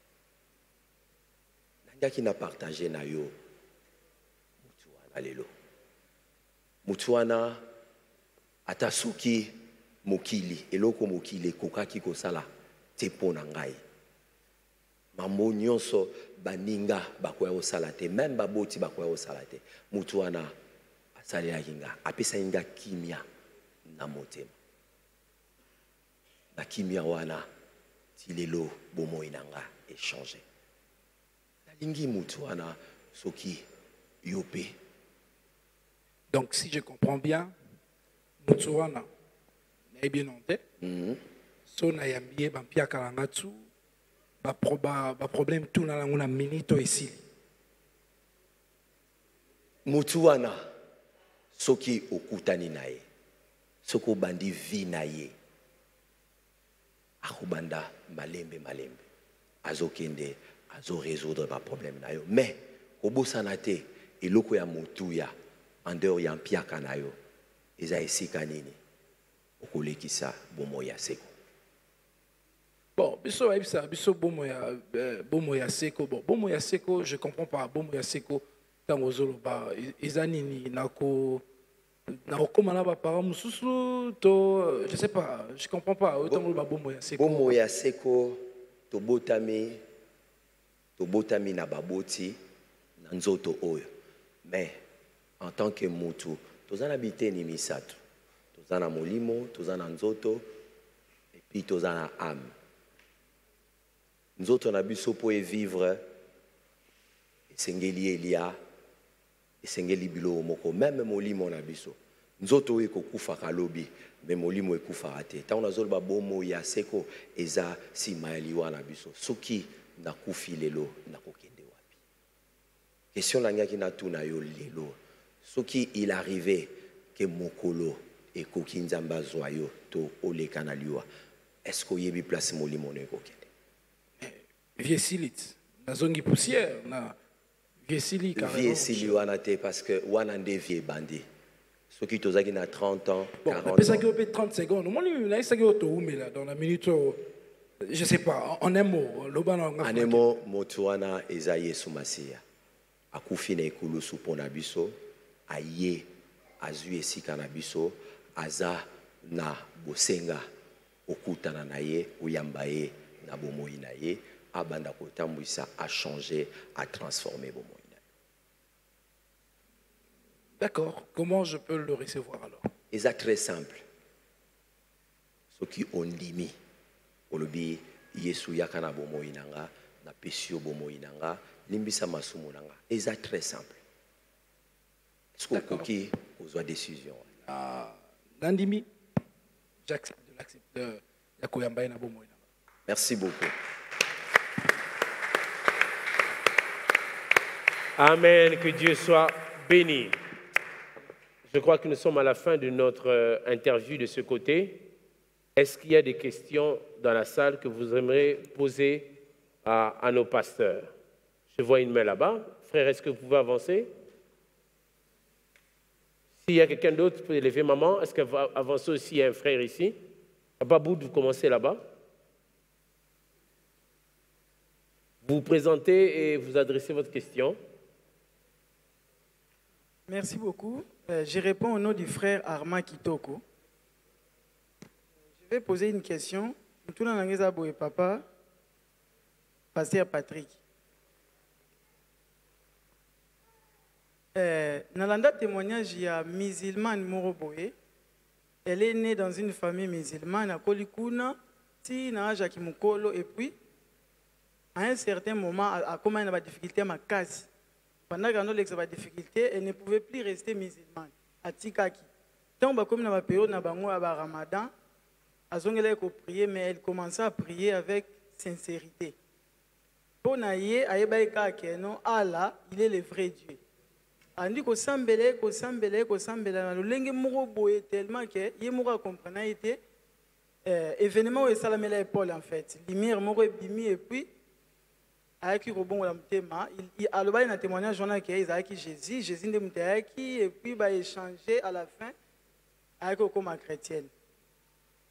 Nanga ki na partager na yo mutu wana lelo. Mutu wana atasuki mokili eloko mokili kokaki ko sala te pona ngai. Mambo nyonso baninga bakoya osala te, même baboti bakoya osala te. Mutu wana asali ya hinga apesa hinga kimia na motema. Na kimia wana tilelo bomo inanga échanger. Nalingi mutu wana soki yope. Donc si je comprends bien, mutu wana na bien en tête. So na yambie bampia kalangatu ba problème tout na nguna minito ici. Mutu wana soki okutani naye. Soko bandi vi naye. Akubanda malembe. Azokende azo résoudre ba problème na yo. Mais kobosana te eloko ya mutu ya en dehors ya mpiaka na yo. Eza esika nini? Okolekisa bomo ya seko. Bon, biso bomo ya seko. Bon, bomo ya seko, je comprends pas. Bomo ya seko, tangozolo ba izanini nako Je sais pas, je comprends pas. Bomo ya seko tobotami na baboti na nzoto oyo. Mais en tant que mutu, tozana biteni misato. Tozana molimo, tozana nzoto et puis tozana âme. Nzoto na biso po e vivre esengeli elia esengeli bilo moko même molimo na biso. Nzoto eko kufa kalobi mais molimo ekufa te. Ta on azol ba bomo ya seko eza si mayaliwa na biso. Soki na kufi lelo na kokende wapi. Question na ngaki na tuna yo lelo. Soki il arrivait que mokolo ekoki nzamba zoyo to oleka na liwa. Est-ce que yebi place molimo ne kokende? Viesilit. Na zongi poussière na viesili carrément. Viesili wana te parce que wana nde vie bandi. Ceux qui tozaki na 30 ans, 40 ans. Ça qui peut 30 secondes. Moi là ça qui là dans la minute je sais pas en un mot en un mot motuana eza Yesu Masiya. Akufi na ekulu supona biso, aye azui esika na biso, aza na bosenga okutana na ye, oyamba ye na bomoi na ye, abanda kotambwisa a changer, a transformer bomoi. D'accord. Comment je peux le recevoir alors? C'est très simple. Ce qui ont dit, olobi Yesu yakana bomo inanga, na pesio bomo inanga, limbisa masumu nanga. C'est très simple. Est-ce que koki ozwa décision? Nandimi, j'accepte de l'accepter. Yakoyamba na bomo inanga. Merci beaucoup. Amen. Que Dieu soit béni. Je crois que nous sommes à la fin de notre interview de ce côté. Est-ce qu'il y a des questions dans la salle que vous aimeriez poser à nos pasteurs? Je vois une main là-bas. Frère, est-ce que vous pouvez avancer? S'il y a quelqu'un d'autre, vous pouvez lever maman. Est-ce qu'elle va avancer aussi? Il y a un frère ici. Babou, vous commencez là-bas. Vous vous présentez et vous adressez votre question. Merci beaucoup. Je réponds au nom du frère Armand Kitoko. Je vais poser une question. Tout le monde papa, pasteur Patrick. Nalanda témoignage, il y a musulmane Moroboé. Elle est née dans une famille musulmane à Kolikuna, si na Jacques Mukolo, et puis à un certain moment, à comment elle a des difficultés à ma case. Pendant qu'elle a des difficultés, elle ne pouvait plus rester musulmane. À Tikaki. Tant que comme dans la période de Ramadan, elle a prié, mais elle commençait à prier avec sincérité. Pour naïe, Allah, il est le vrai Dieu. On dit qu'on s'embelle, le moro boye tellement que il moura comprendre était événement où ça la met l'épaule en fait. Lumière moro bimi et puis avec rebond la mutema, il a le un témoignage on a qui avec Jésus de mutaki et puis va échanger à la fin avec comme chrétienne.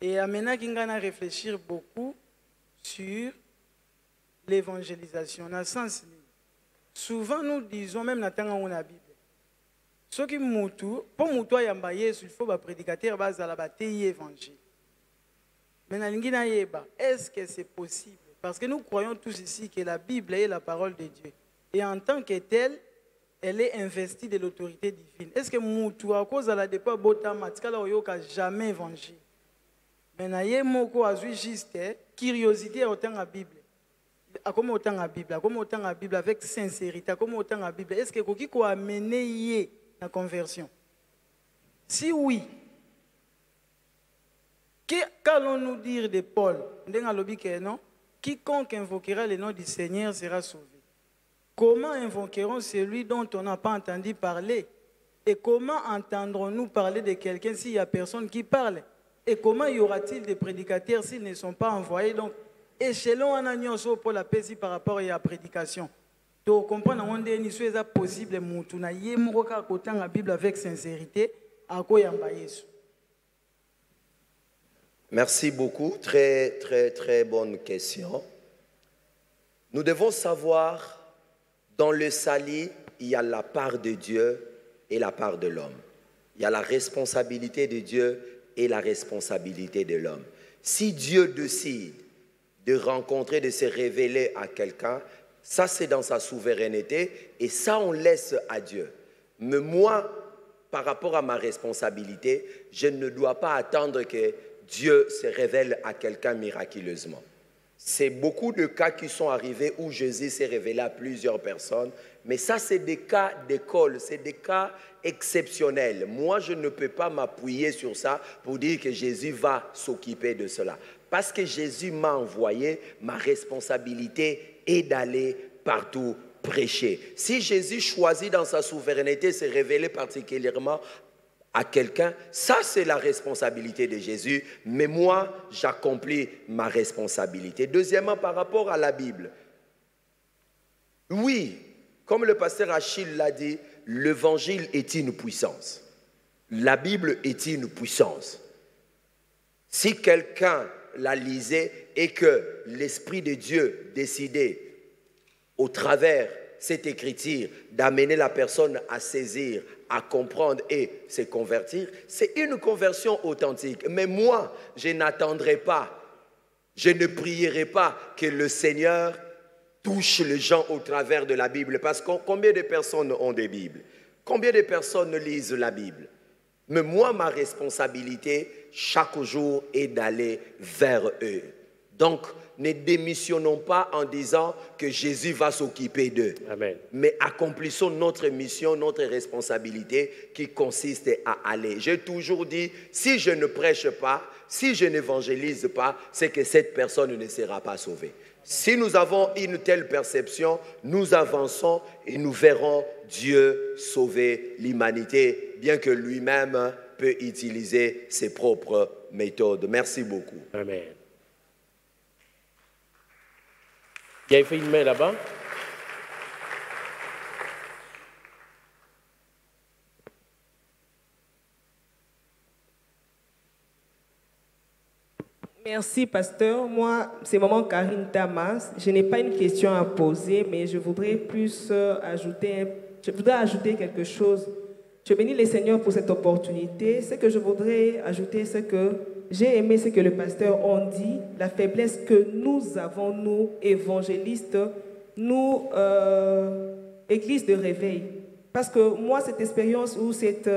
Et maintenant qu'il a réfléchir beaucoup sur l'évangélisation dans le sens souvent nous disons même dans la Bible. Ce qui moutou, pour moutou yamba Yesu, il faut que prédicateur base à la bataille évangile. Maintenant, est-ce que c'est possible? Parce que nous croyons tous ici que la Bible est la parole de Dieu. Et en tant que telle, elle est investie de l'autorité divine. Est-ce que moutou à cause de la dépôt bota matikala oyoka jamais évangile? Maintenant, il y a moko azui juste curiosité autant la Bible. Comme autant la Bible, comme autant la Bible avec sincérité, comme autant la Bible. Est-ce que koki ko amener la conversion? Si oui, qu'allons-nous dire de Paul? Non? Quiconque invoquera le nom du Seigneur sera sauvé. Comment invoquerons celui dont on n'a pas entendu parler? Et comment entendrons-nous parler de quelqu'un s'il n'y a personne qui parle? Et comment y aura-t-il des prédicateurs s'ils ne sont pas envoyés? Donc, échelon en agnon pour la paix par rapport à la prédication. Donc, comprendre que c'est possible de la Bible avec sincérité. Merci beaucoup. Très, très, très bonne question. Nous devons savoir, dans le salut, il y a la part de Dieu et la part de l'homme. Il y a la responsabilité de Dieu et la responsabilité de l'homme. Si Dieu décide de rencontrer, de se révéler à quelqu'un, ça c'est dans sa souveraineté et ça on laisse à Dieu. Mais moi, par rapport à ma responsabilité, je ne dois pas attendre que Dieu se révèle à quelqu'un miraculeusement. C'est beaucoup de cas qui sont arrivés où Jésus s'est révélé à plusieurs personnes, mais ça c'est des cas d'école, c'est des cas exceptionnels. Moi je ne peux pas m'appuyer sur ça pour dire que Jésus va s'occuper de cela. Parce que Jésus m'a envoyé, ma responsabilité est d'aller partout prêcher. Si Jésus choisit dans sa souveraineté de se révéler particulièrement à quelqu'un, ça c'est la responsabilité de Jésus, mais moi j'accomplis ma responsabilité. Deuxièmement, par rapport à la Bible, oui, comme le pasteur Achille l'a dit, l'évangile est une puissance. La Bible est une puissance. Si quelqu'un la lisait et que l'Esprit de Dieu décidait au travers cette écriture d'amener la personne à saisir, à comprendre et se convertir, c'est une conversion authentique. Mais moi, je n'attendrai pas, je ne prierai pas que le Seigneur touche les gens au travers de la Bible. Parce que combien de personnes ont des Bibles? Combien de personnes lisent la Bible? Mais moi, ma responsabilité, chaque jour, est d'aller vers eux. Donc, ne démissionnons pas en disant que Jésus va s'occuper d'eux. Amen. Mais accomplissons notre mission, notre responsabilité qui consiste à aller. J'ai toujours dit, si je ne prêche pas, si je n'évangélise pas, c'est que cette personne ne sera pas sauvée. Si nous avons une telle perception, nous avançons et nous verrons Dieu sauver l'humanité, bien que lui-même peut utiliser ses propres méthodes. Merci beaucoup. Amen. Il y a fait une main là-bas. Merci, pasteur. Moi, c'est maman Karine Damas. Je n'ai pas une question à poser, mais je voudrais ajouter quelque chose. Je bénis le Seigneur pour cette opportunité. Ce que je voudrais ajouter, c'est que j'ai aimé ce que le pasteur a dit, la faiblesse que nous avons, nous, évangélistes, nous, église de réveil. Parce que moi, cette expérience ou cette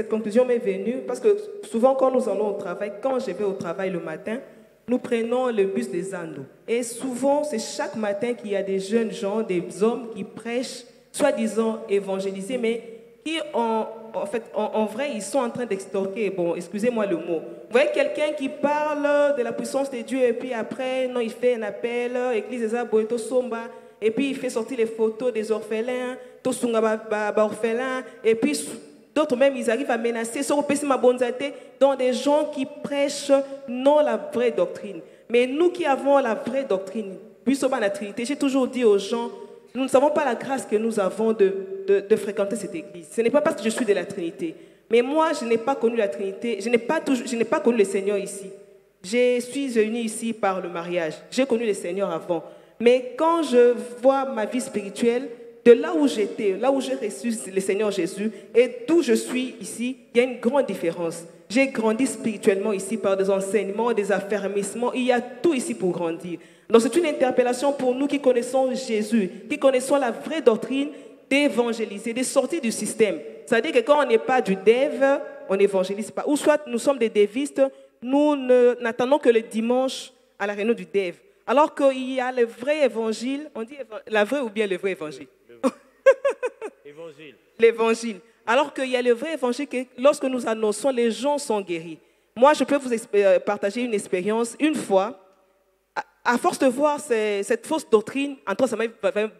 conclusion m'est venue, parce que souvent quand nous allons au travail, quand je vais au travail le matin, nous prenons le bus des Andes. Et souvent, c'est chaque matin qu'il y a des jeunes gens, des hommes qui prêchent, soi-disant évangéliser, mais qui en vrai, ils sont en train d'extorquer. Bon, excusez-moi le mot. Vous voyez quelqu'un qui parle de la puissance de Dieu et puis après, non, il fait un appel, Église des Aboyeto Somba, et puis il fait sortir les photos des orphelins, orphelins, et puis d'autres même, ils arrivent à menacer, dans des gens qui prêchent non la vraie doctrine. Mais nous qui avons la vraie doctrine, puis sur la Trinité, j'ai toujours dit aux gens, nous ne savons pas la grâce que nous avons de fréquenter cette église. Ce n'est pas parce que je suis de la Trinité. Mais moi, je n'ai pas connu la Trinité, je n'ai pas connu le Seigneur ici. Je suis venue ici par le mariage. J'ai connu le Seigneur avant. Mais quand je vois ma vie spirituelle, de là où j'étais, là où j'ai reçu le Seigneur Jésus, et d'où je suis ici, il y a une grande différence. J'ai grandi spirituellement ici par des enseignements, des affermissements. Il y a tout ici pour grandir. Donc c'est une interpellation pour nous qui connaissons Jésus, qui connaissons la vraie doctrine d'évangéliser, de sortir du système. C'est-à-dire que quand on n'est pas du dev, on n'évangélise pas. Ou soit nous sommes des dévistes, nous n'attendons que le dimanche à la réunion du dev. Alors qu'il y a le vrai évangile, on dit la vraie ou bien le vrai évangile? Évangile. L'évangile. Alors qu'il y a le vrai évangile que lorsque nous annonçons, les gens sont guéris. Moi, je peux vous partager une expérience. Une fois, à force de voir cette fausse doctrine, en toi, ça m'a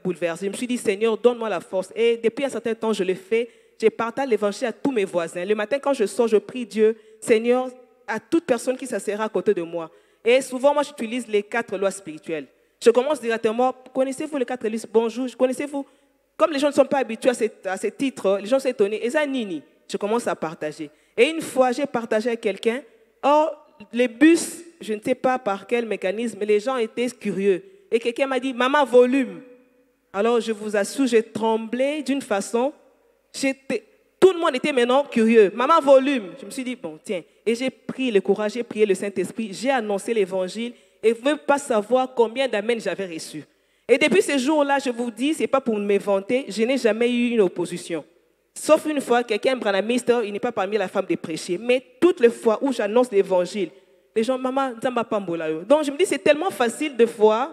bouleversé. Je me suis dit, Seigneur, donne-moi la force. Et depuis un certain temps, je le fais. Je partage l'évangile à tous mes voisins. Le matin, quand je sors, je prie Dieu, Seigneur, à toute personne qui s'assera à côté de moi. Et souvent, moi, j'utilise les 4 lois spirituelles. Je commence directement, connaissez-vous les 4 lois? Bonjour, connaissez-vous? Comme les gens ne sont pas habitués à ces titres, les gens sont étonnés. Et ça, Nini, je commence à partager. Et une fois, j'ai partagé avec quelqu'un. Or, les bus, je ne sais pas par quel mécanisme, mais les gens étaient curieux. Et quelqu'un m'a dit, maman, volume. Alors, je vous assure, j'ai tremblé d'une façon. Tout le monde était maintenant curieux. Maman, volume. Je me suis dit, bon, tiens. Et j'ai pris le courage, j'ai prié le Saint-Esprit, j'ai annoncé l'évangile et vous ne pouvez pas savoir combien d'amens j'avais reçus. Et depuis ce jour-là, je vous dis, ce n'est pas pour me vanter, je n'ai jamais eu une opposition. Sauf une fois, quelqu'un, Branhamister, il n'est pas parmi la femme des prêchés. Mais toutes les fois où j'annonce l'évangile, les gens, maman, Nzamba Pambola. Donc je me dis, c'est tellement facile de voir,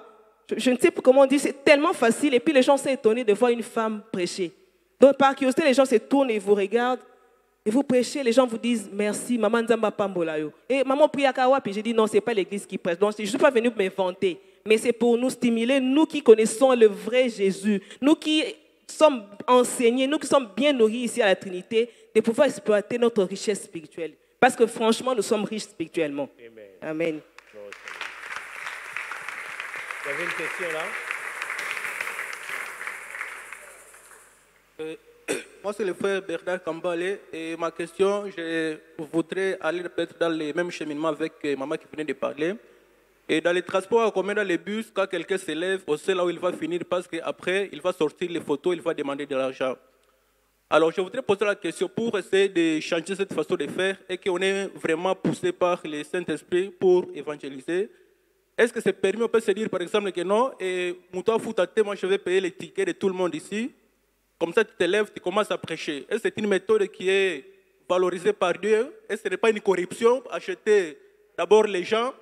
je ne sais pas comment dire, c'est tellement facile. Et puis les gens sont étonnés de voir une femme prêcher. Donc par curiosité, les gens se tournent et vous regardent. Et vous prêchez, les gens vous disent merci, maman Nzamba Pambola. Et maman prie à Kawa, puis j'ai dit non, ce n'est pas l'église qui prêche. Donc je ne suis pas venu me vanter, mais c'est pour nous stimuler, nous qui connaissons le vrai Jésus, nous qui sommes enseignés, nous qui sommes bien nourris ici à la Trinité, de pouvoir exploiter notre richesse spirituelle. Parce que franchement, nous sommes riches spirituellement. Amen. Amen. Vous avez une question là? Moi, c'est le frère Bernard Kambale. Et ma question, je voudrais aller peut-être dans les mêmes cheminements avec maman qui venait de parler. Et dans les transports en commun, dans les bus, quand quelqu'un s'élève, on sait là où il va finir parce qu'après, il va sortir les photos, il va demander de l'argent. Alors, je voudrais poser la question pour essayer de changer cette façon de faire et qu'on est vraiment poussé par le Saint-Esprit pour évangéliser. Est-ce que c'est permis? On peut se dire, par exemple, que non, et moi, je vais payer les tickets de tout le monde ici. Comme ça, tu te lèves, tu commences à prêcher. Est-ce que c'est une méthode qui est valorisée par Dieu? Est-ce que ce n'est pas une corruption, acheter d'abord les gens?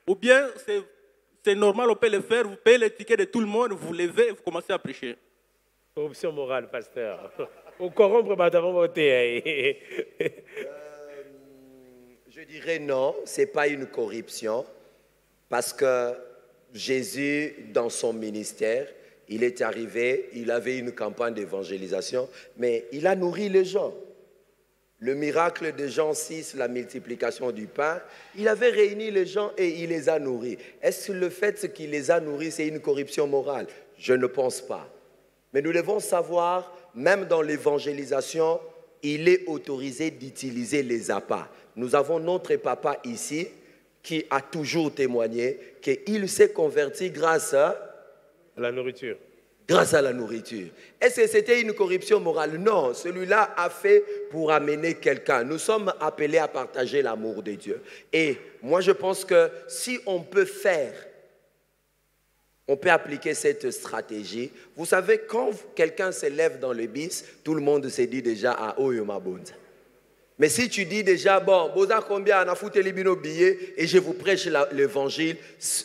Ou bien c'est normal, on peut le faire, vous payez les tickets de tout le monde, vous levez et vous commencez à prêcher? Corruption morale, pasteur. Ou corrompre, madame, voter. Je dirais non, ce n'est pas une corruption, parce que Jésus, dans son ministère, il est arrivé, il avait une campagne d'évangélisation, mais il a nourri les gens. Le miracle de Jean 6, la multiplication du pain, il avait réuni les gens et il les a nourris. Est-ce que le fait qu'il les a nourris, c'est une corruption morale? Je ne pense pas. Mais nous devons savoir, même dans l'évangélisation, il est autorisé d'utiliser les appâts. Nous avons notre papa ici qui a toujours témoigné qu'il s'est converti grâce à la nourriture. Grâce à la nourriture. Est-ce que c'était une corruption morale? Non, celui-là a fait pour amener quelqu'un. Nous sommes appelés à partager l'amour de Dieu. Et moi, je pense que si on peut faire, on peut appliquer cette stratégie. Vous savez, quand quelqu'un se lève dans le bis, tout le monde se dit déjà à Oyoma Bonza. Mais si tu dis déjà, bon, Boza combien on a foutu les billets et je vous prêche l'évangile,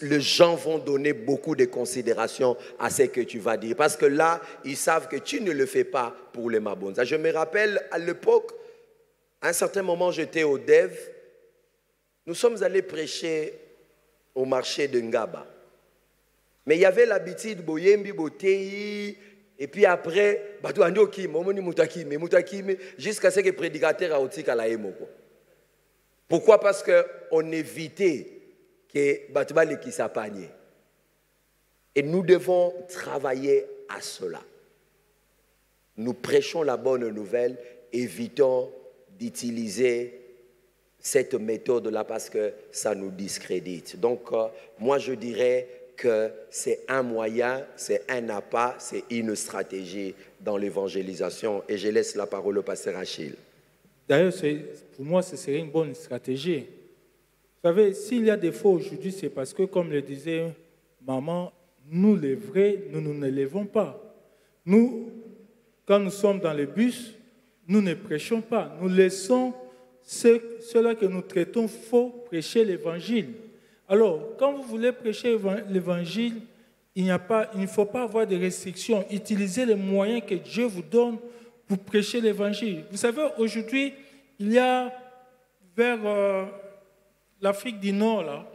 les gens vont donner beaucoup de considération à ce que tu vas dire. Parce que là, ils savent que tu ne le fais pas pour les Mabonza. Je me rappelle, à l'époque, à un certain moment, j'étais au Dev. Nous sommes allés prêcher au marché de Ngaba. Mais il y avait l'habitude, Boyembi, Botei. Et puis après, jusqu'à ce que le prédicateur a aussi la émoko. Pourquoi? Parce qu'on évitait que Batouba qui s'apagne. Et nous devons travailler à cela. Nous prêchons la bonne nouvelle, évitons d'utiliser cette méthode-là parce que ça nous discrédite. Donc, moi je dirais que c'est un moyen, c'est un appât, c'est une stratégie dans l'évangélisation. Et je laisse la parole au pasteur Achille. D'ailleurs, pour moi, ce serait une bonne stratégie. Vous savez, s'il y a des faux aujourd'hui, c'est parce que, comme le disait maman, nous les vrais, nous ne levons pas. Nous, quand nous sommes dans le bus, nous ne prêchons pas. Nous laissons ceux-là que nous traitons faux prêcher l'évangile. Alors, quand vous voulez prêcher l'évangile, il ne faut pas avoir de restrictions. Utilisez les moyens que Dieu vous donne pour prêcher l'évangile. Vous savez, aujourd'hui, il y a vers l'Afrique du Nord, là,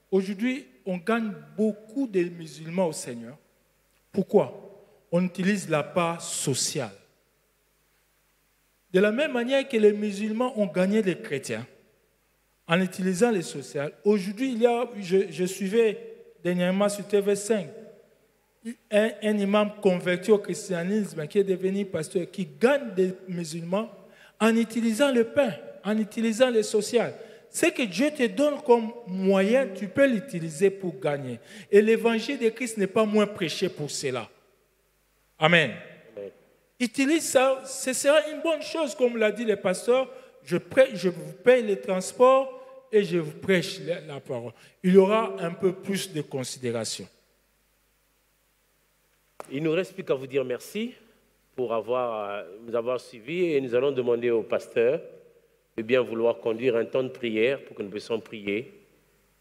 aujourd'hui, on gagne beaucoup de musulmans au Seigneur. Pourquoi? On utilise la part sociale. De la même manière que les musulmans ont gagné les chrétiens, en utilisant les sociales. Aujourd'hui, je suivais dernièrement sur TV5 un imam converti au christianisme qui est devenu pasteur, qui gagne des musulmans en utilisant le pain, en utilisant les sociales. Ce que Dieu te donne comme moyen, tu peux l'utiliser pour gagner. Et l'évangile de Christ n'est pas moins prêché pour cela. Amen. utilise ça, ce sera une bonne chose, comme l'a dit le pasteur. Je vous paye les transports et je vous prêche la parole. Il y aura un peu plus de considération. Il ne nous reste plus qu'à vous dire merci pour nous avoir suivis et nous allons demander au pasteur de bien vouloir conduire un temps de prière pour que nous puissions prier.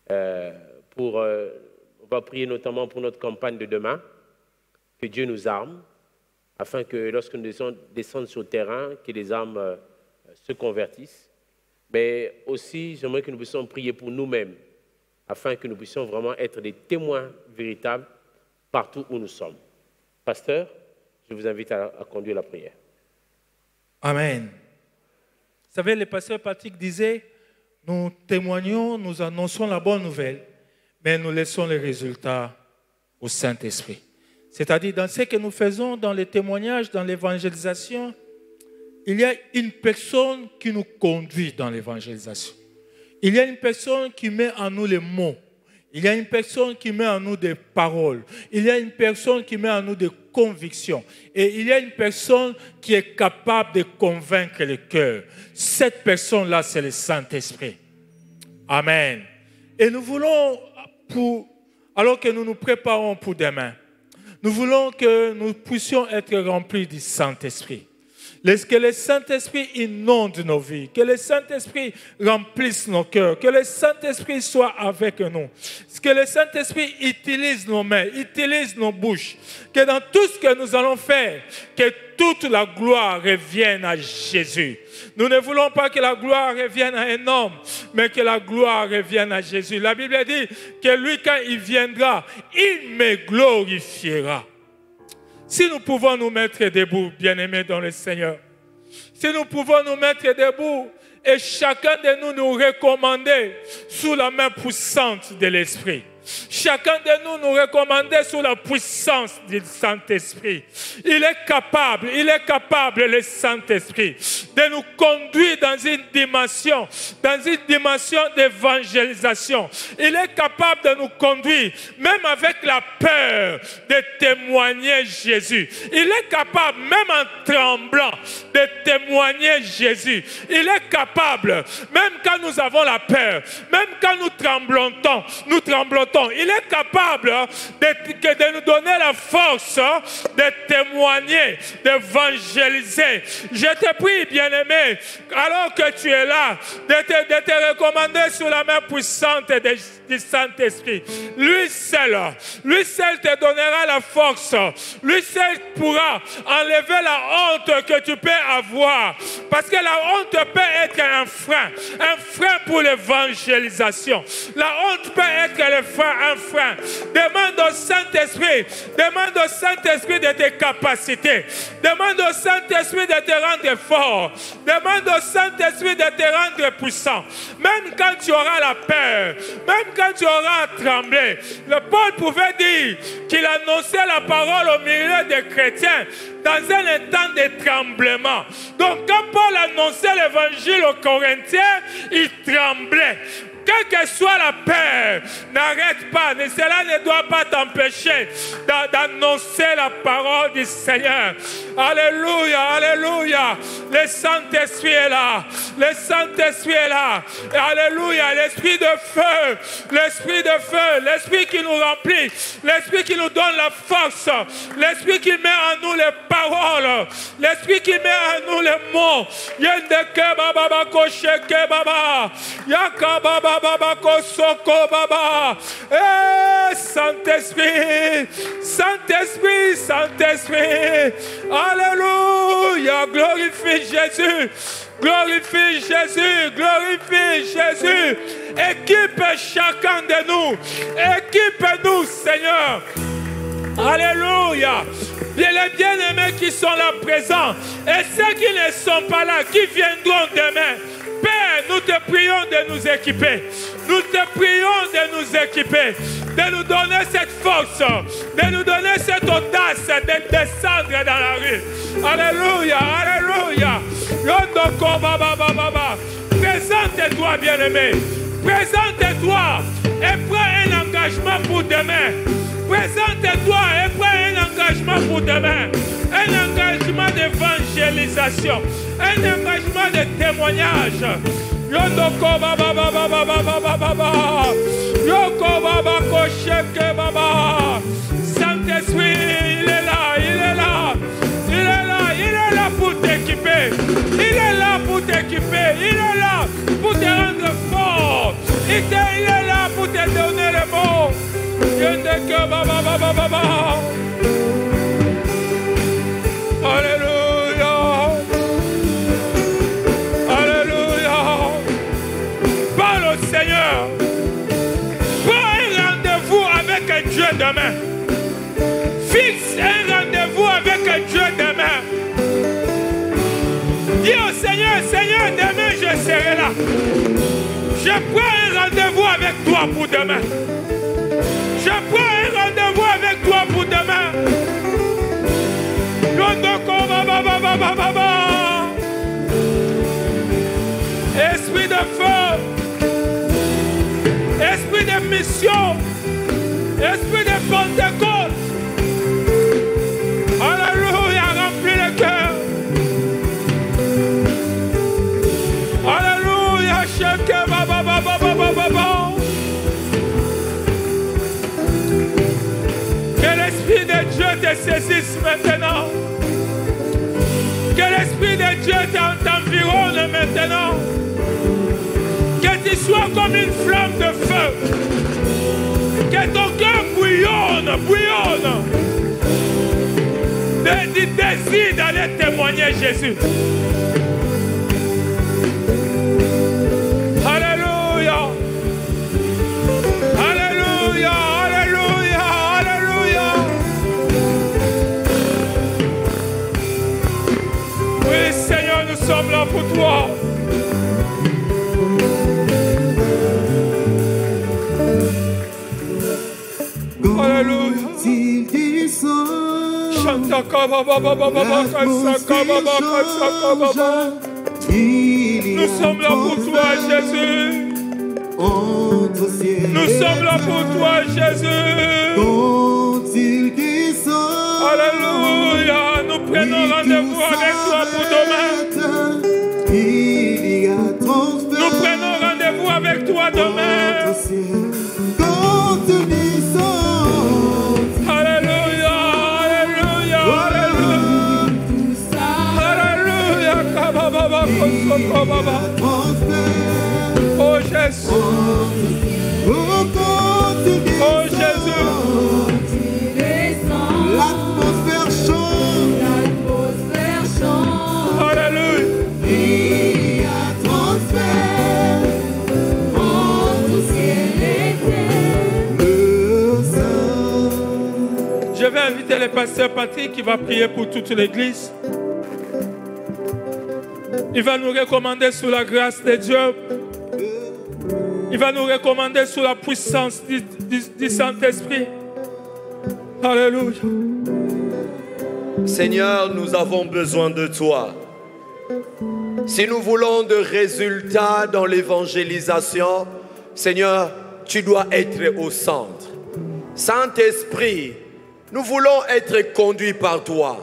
On va prier notamment pour notre campagne de demain, que Dieu nous arme, afin que lorsque nous descendons sur le terrain, que les âmes se convertissent. Mais aussi, j'aimerais que nous puissions prier pour nous-mêmes, afin que nous puissions vraiment être des témoins véritables partout où nous sommes. Pasteur, je vous invite à conduire la prière. Amen. Vous savez, le pasteur Patrick disait, nous témoignons, nous annonçons la bonne nouvelle, mais nous laissons les résultats au Saint-Esprit. C'est-à-dire, dans ce que nous faisons, dans les témoignages, dans l'évangélisation, il y a une personne qui nous conduit dans l'évangélisation. Il y a une personne qui met en nous les mots. Il y a une personne qui met en nous des paroles. Il y a une personne qui met en nous des convictions. Et il y a une personne qui est capable de convaincre le cœur. Cette personne-là, c'est le Saint-Esprit. Amen. Et nous voulons, alors que nous nous préparons pour demain, nous voulons que nous puissions être remplis du Saint-Esprit. Que le Saint-Esprit inonde nos vies, que le Saint-Esprit remplisse nos cœurs, que le Saint-Esprit soit avec nous, que le Saint-Esprit utilise nos mains, utilise nos bouches, que dans tout ce que nous allons faire, que toute la gloire revienne à Jésus. Nous ne voulons pas que la gloire revienne à un homme, mais que la gloire revienne à Jésus. La Bible dit que lui, quand il viendra, il me glorifiera. Si nous pouvons nous mettre debout, bien-aimés dans le Seigneur, si nous pouvons nous mettre debout et chacun de nous recommander sous la main puissante de l'Esprit. Chacun de nous recommander sous la puissance du Saint-Esprit. Il est capable, le Saint-Esprit, de nous conduire dans une dimension d'évangélisation. Il est capable de nous conduire, même avec la peur, de témoigner Jésus. Il est capable, même en tremblant, de témoigner Jésus. Il est capable, même quand nous avons la peur, même quand nous tremblons. Il est capable de nous donner la force de témoigner, d'évangéliser. Je te prie, bien-aimé, alors que tu es là, de te recommander sous la main puissante du Saint-Esprit. Lui seul te donnera la force. Lui seul pourra enlever la honte que tu peux avoir. Parce que la honte peut être un frein pour l'évangélisation. La honte peut être un frein. Demande au Saint-Esprit de tes capacités. Demande au Saint-Esprit de te rendre fort. Demande au Saint-Esprit de te rendre puissant. Même quand tu auras la peur, même quand tu auras tremblé. Le Paul pouvait dire qu'il annonçait la parole au milieu des chrétiens dans un temps de tremblement. Donc quand Paul annonçait l'évangile aux Corinthiens, il tremblait. Quelle que soit la peur, n'arrête pas. Cela ne doit pas t'empêcher d'annoncer la parole du Seigneur. Alléluia, alléluia. Le Saint-Esprit est là. Le Saint-Esprit est là. Alléluia. L'Esprit de feu. L'Esprit de feu. L'Esprit qui nous remplit. L'Esprit qui nous donne la force. L'Esprit qui met en nous les paroles. L'Esprit qui met en nous les mots. Yendeke baba kosheke baba. Yaka baba. Saint-Esprit, Saint-Esprit, Saint-Esprit, alléluia, glorifie Jésus, glorifie Jésus, glorifie Jésus, équipe chacun de nous, équipe-nous Seigneur, alléluia. Les bien-aimés qui sont là présents et ceux qui ne sont pas là, qui viendront demain. Père, nous te prions de nous équiper. Nous te prions de nous équiper, de nous donner cette force, de nous donner cette audace de descendre dans la rue. Alléluia, alléluia. Présente-toi, bien-aimé. Présente-toi et prends un engagement pour demain. Présente-toi et prends un engagement pour demain. un engagement d'évangélisation, un engagement de témoignage. Yoko baba baba baba baba baba. Yoko baba kosheke baba. Saint-Esprit, il est là, il est là. Il est là, il est là pour t'équiper. Il est là pour t'équiper. Il est là pour te rendre fort. Il est là pour te donner le mot. Yoko baba baba baba. Alléluia. Alléluia. Parle au Seigneur. Prends un rendez-vous avec Dieu demain. Fixe un rendez-vous avec Dieu demain. Dis au Seigneur, Seigneur, demain je serai là. Je prends un rendez-vous avec toi pour demain. Je prends un rendez-vous avec toi pour demain. Esprit de feu, esprit de mission, esprit de Pentecôte. Alléluia, remplis le cœur. Alléluia, chacun, baba, baba, baba, baba. Que l'Esprit de Dieu te saisisse maintenant. Que l'Esprit de Dieu t'environne maintenant. Que tu sois comme une flamme de feu. Que ton cœur bouillonne, bouillonne. Du désir d'aller témoigner Jésus. Alléluia. Alléluia, alléluia, alléluia. Oui, Seigneur, nous sommes là pour toi. Alléluia. Chanta kaba baba baba baka sakaba baka sakaba baba. Nous sommes là pour toi, Jésus. Nous sommes là pour toi, Jésus. Alléluia. Nous prenons rendez-vous avec toi pour demain. Nous prenons rendez-vous avec toi demain. Alléluia. Alléluia. Alléluia. Alléluia. Kaba baba kosoko baba. Oh Jésus. Oh Jésus. L'atmosphère chante. Alléluia. Il y a transfert entre ciel et terre. Je vais inviter le pasteur Patrick qui va prier pour toute l'église. Il va nous recommander sous la grâce de Dieu. Il va nous recommander sous la puissance du Saint-Esprit. Alléluia. Seigneur, nous avons besoin de toi. Si nous voulons de résultats dans l'évangélisation, Seigneur, tu dois être au centre. Saint-Esprit, nous voulons être conduits par toi.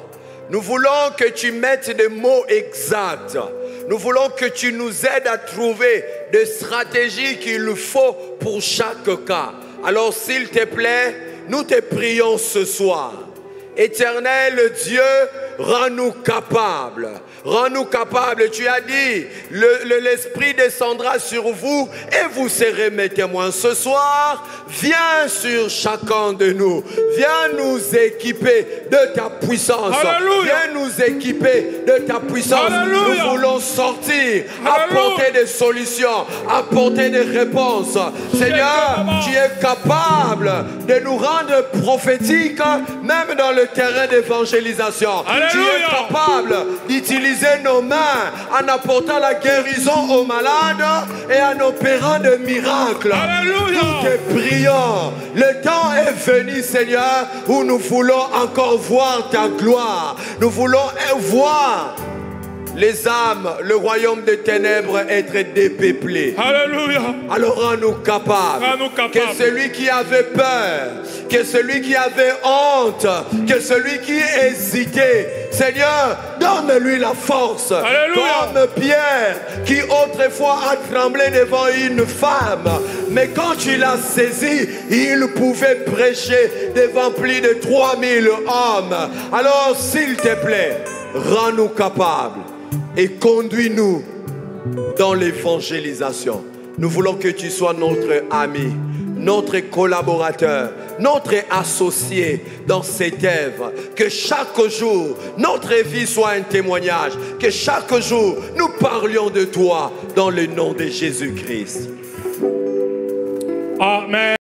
Nous voulons que tu mettes des mots exacts. Nous voulons que tu nous aides à trouver des stratégies qu'il faut pour chaque cas. Alors s'il te plaît, nous te prions ce soir. Éternel Dieu, rends-nous capables. Rends-nous capables. Tu as dit, l'Esprit descendra sur vous et vous serez mes témoins. Ce soir, viens sur chacun de nous. Viens nous équiper de ta puissance. Alléluia. Viens nous équiper de ta puissance. Alléluia. Nous voulons sortir, apporter des solutions, apporter des réponses. Seigneur, tu es capable de nous rendre prophétiques, même dans le terrain d'évangélisation. Tu es capable d'utiliser nos mains en apportant la guérison aux malades et en opérant des miracles. Alléluia. Nous te prions. Le temps est venu, Seigneur, où nous voulons encore voir ta gloire. Nous voulons voir les âmes, le royaume des ténèbres être dépeuplé. Alléluia. Alors rends-nous capables. Rends-nous capables. Que celui qui avait peur, que celui qui avait honte, que celui qui hésitait, Seigneur, donne-lui la force. Alléluia. Comme Pierre, qui autrefois a tremblé devant une femme, mais quand tu l'as saisi, il pouvait prêcher devant plus de 3000 hommes. Alors, s'il te plaît, rends-nous capables et conduis-nous dans l'évangélisation. Nous voulons que tu sois notre ami, notre collaborateur, notre associé dans cette œuvre. Que chaque jour, notre vie soit un témoignage. Que chaque jour, nous parlions de toi dans le nom de Jésus-Christ. Amen.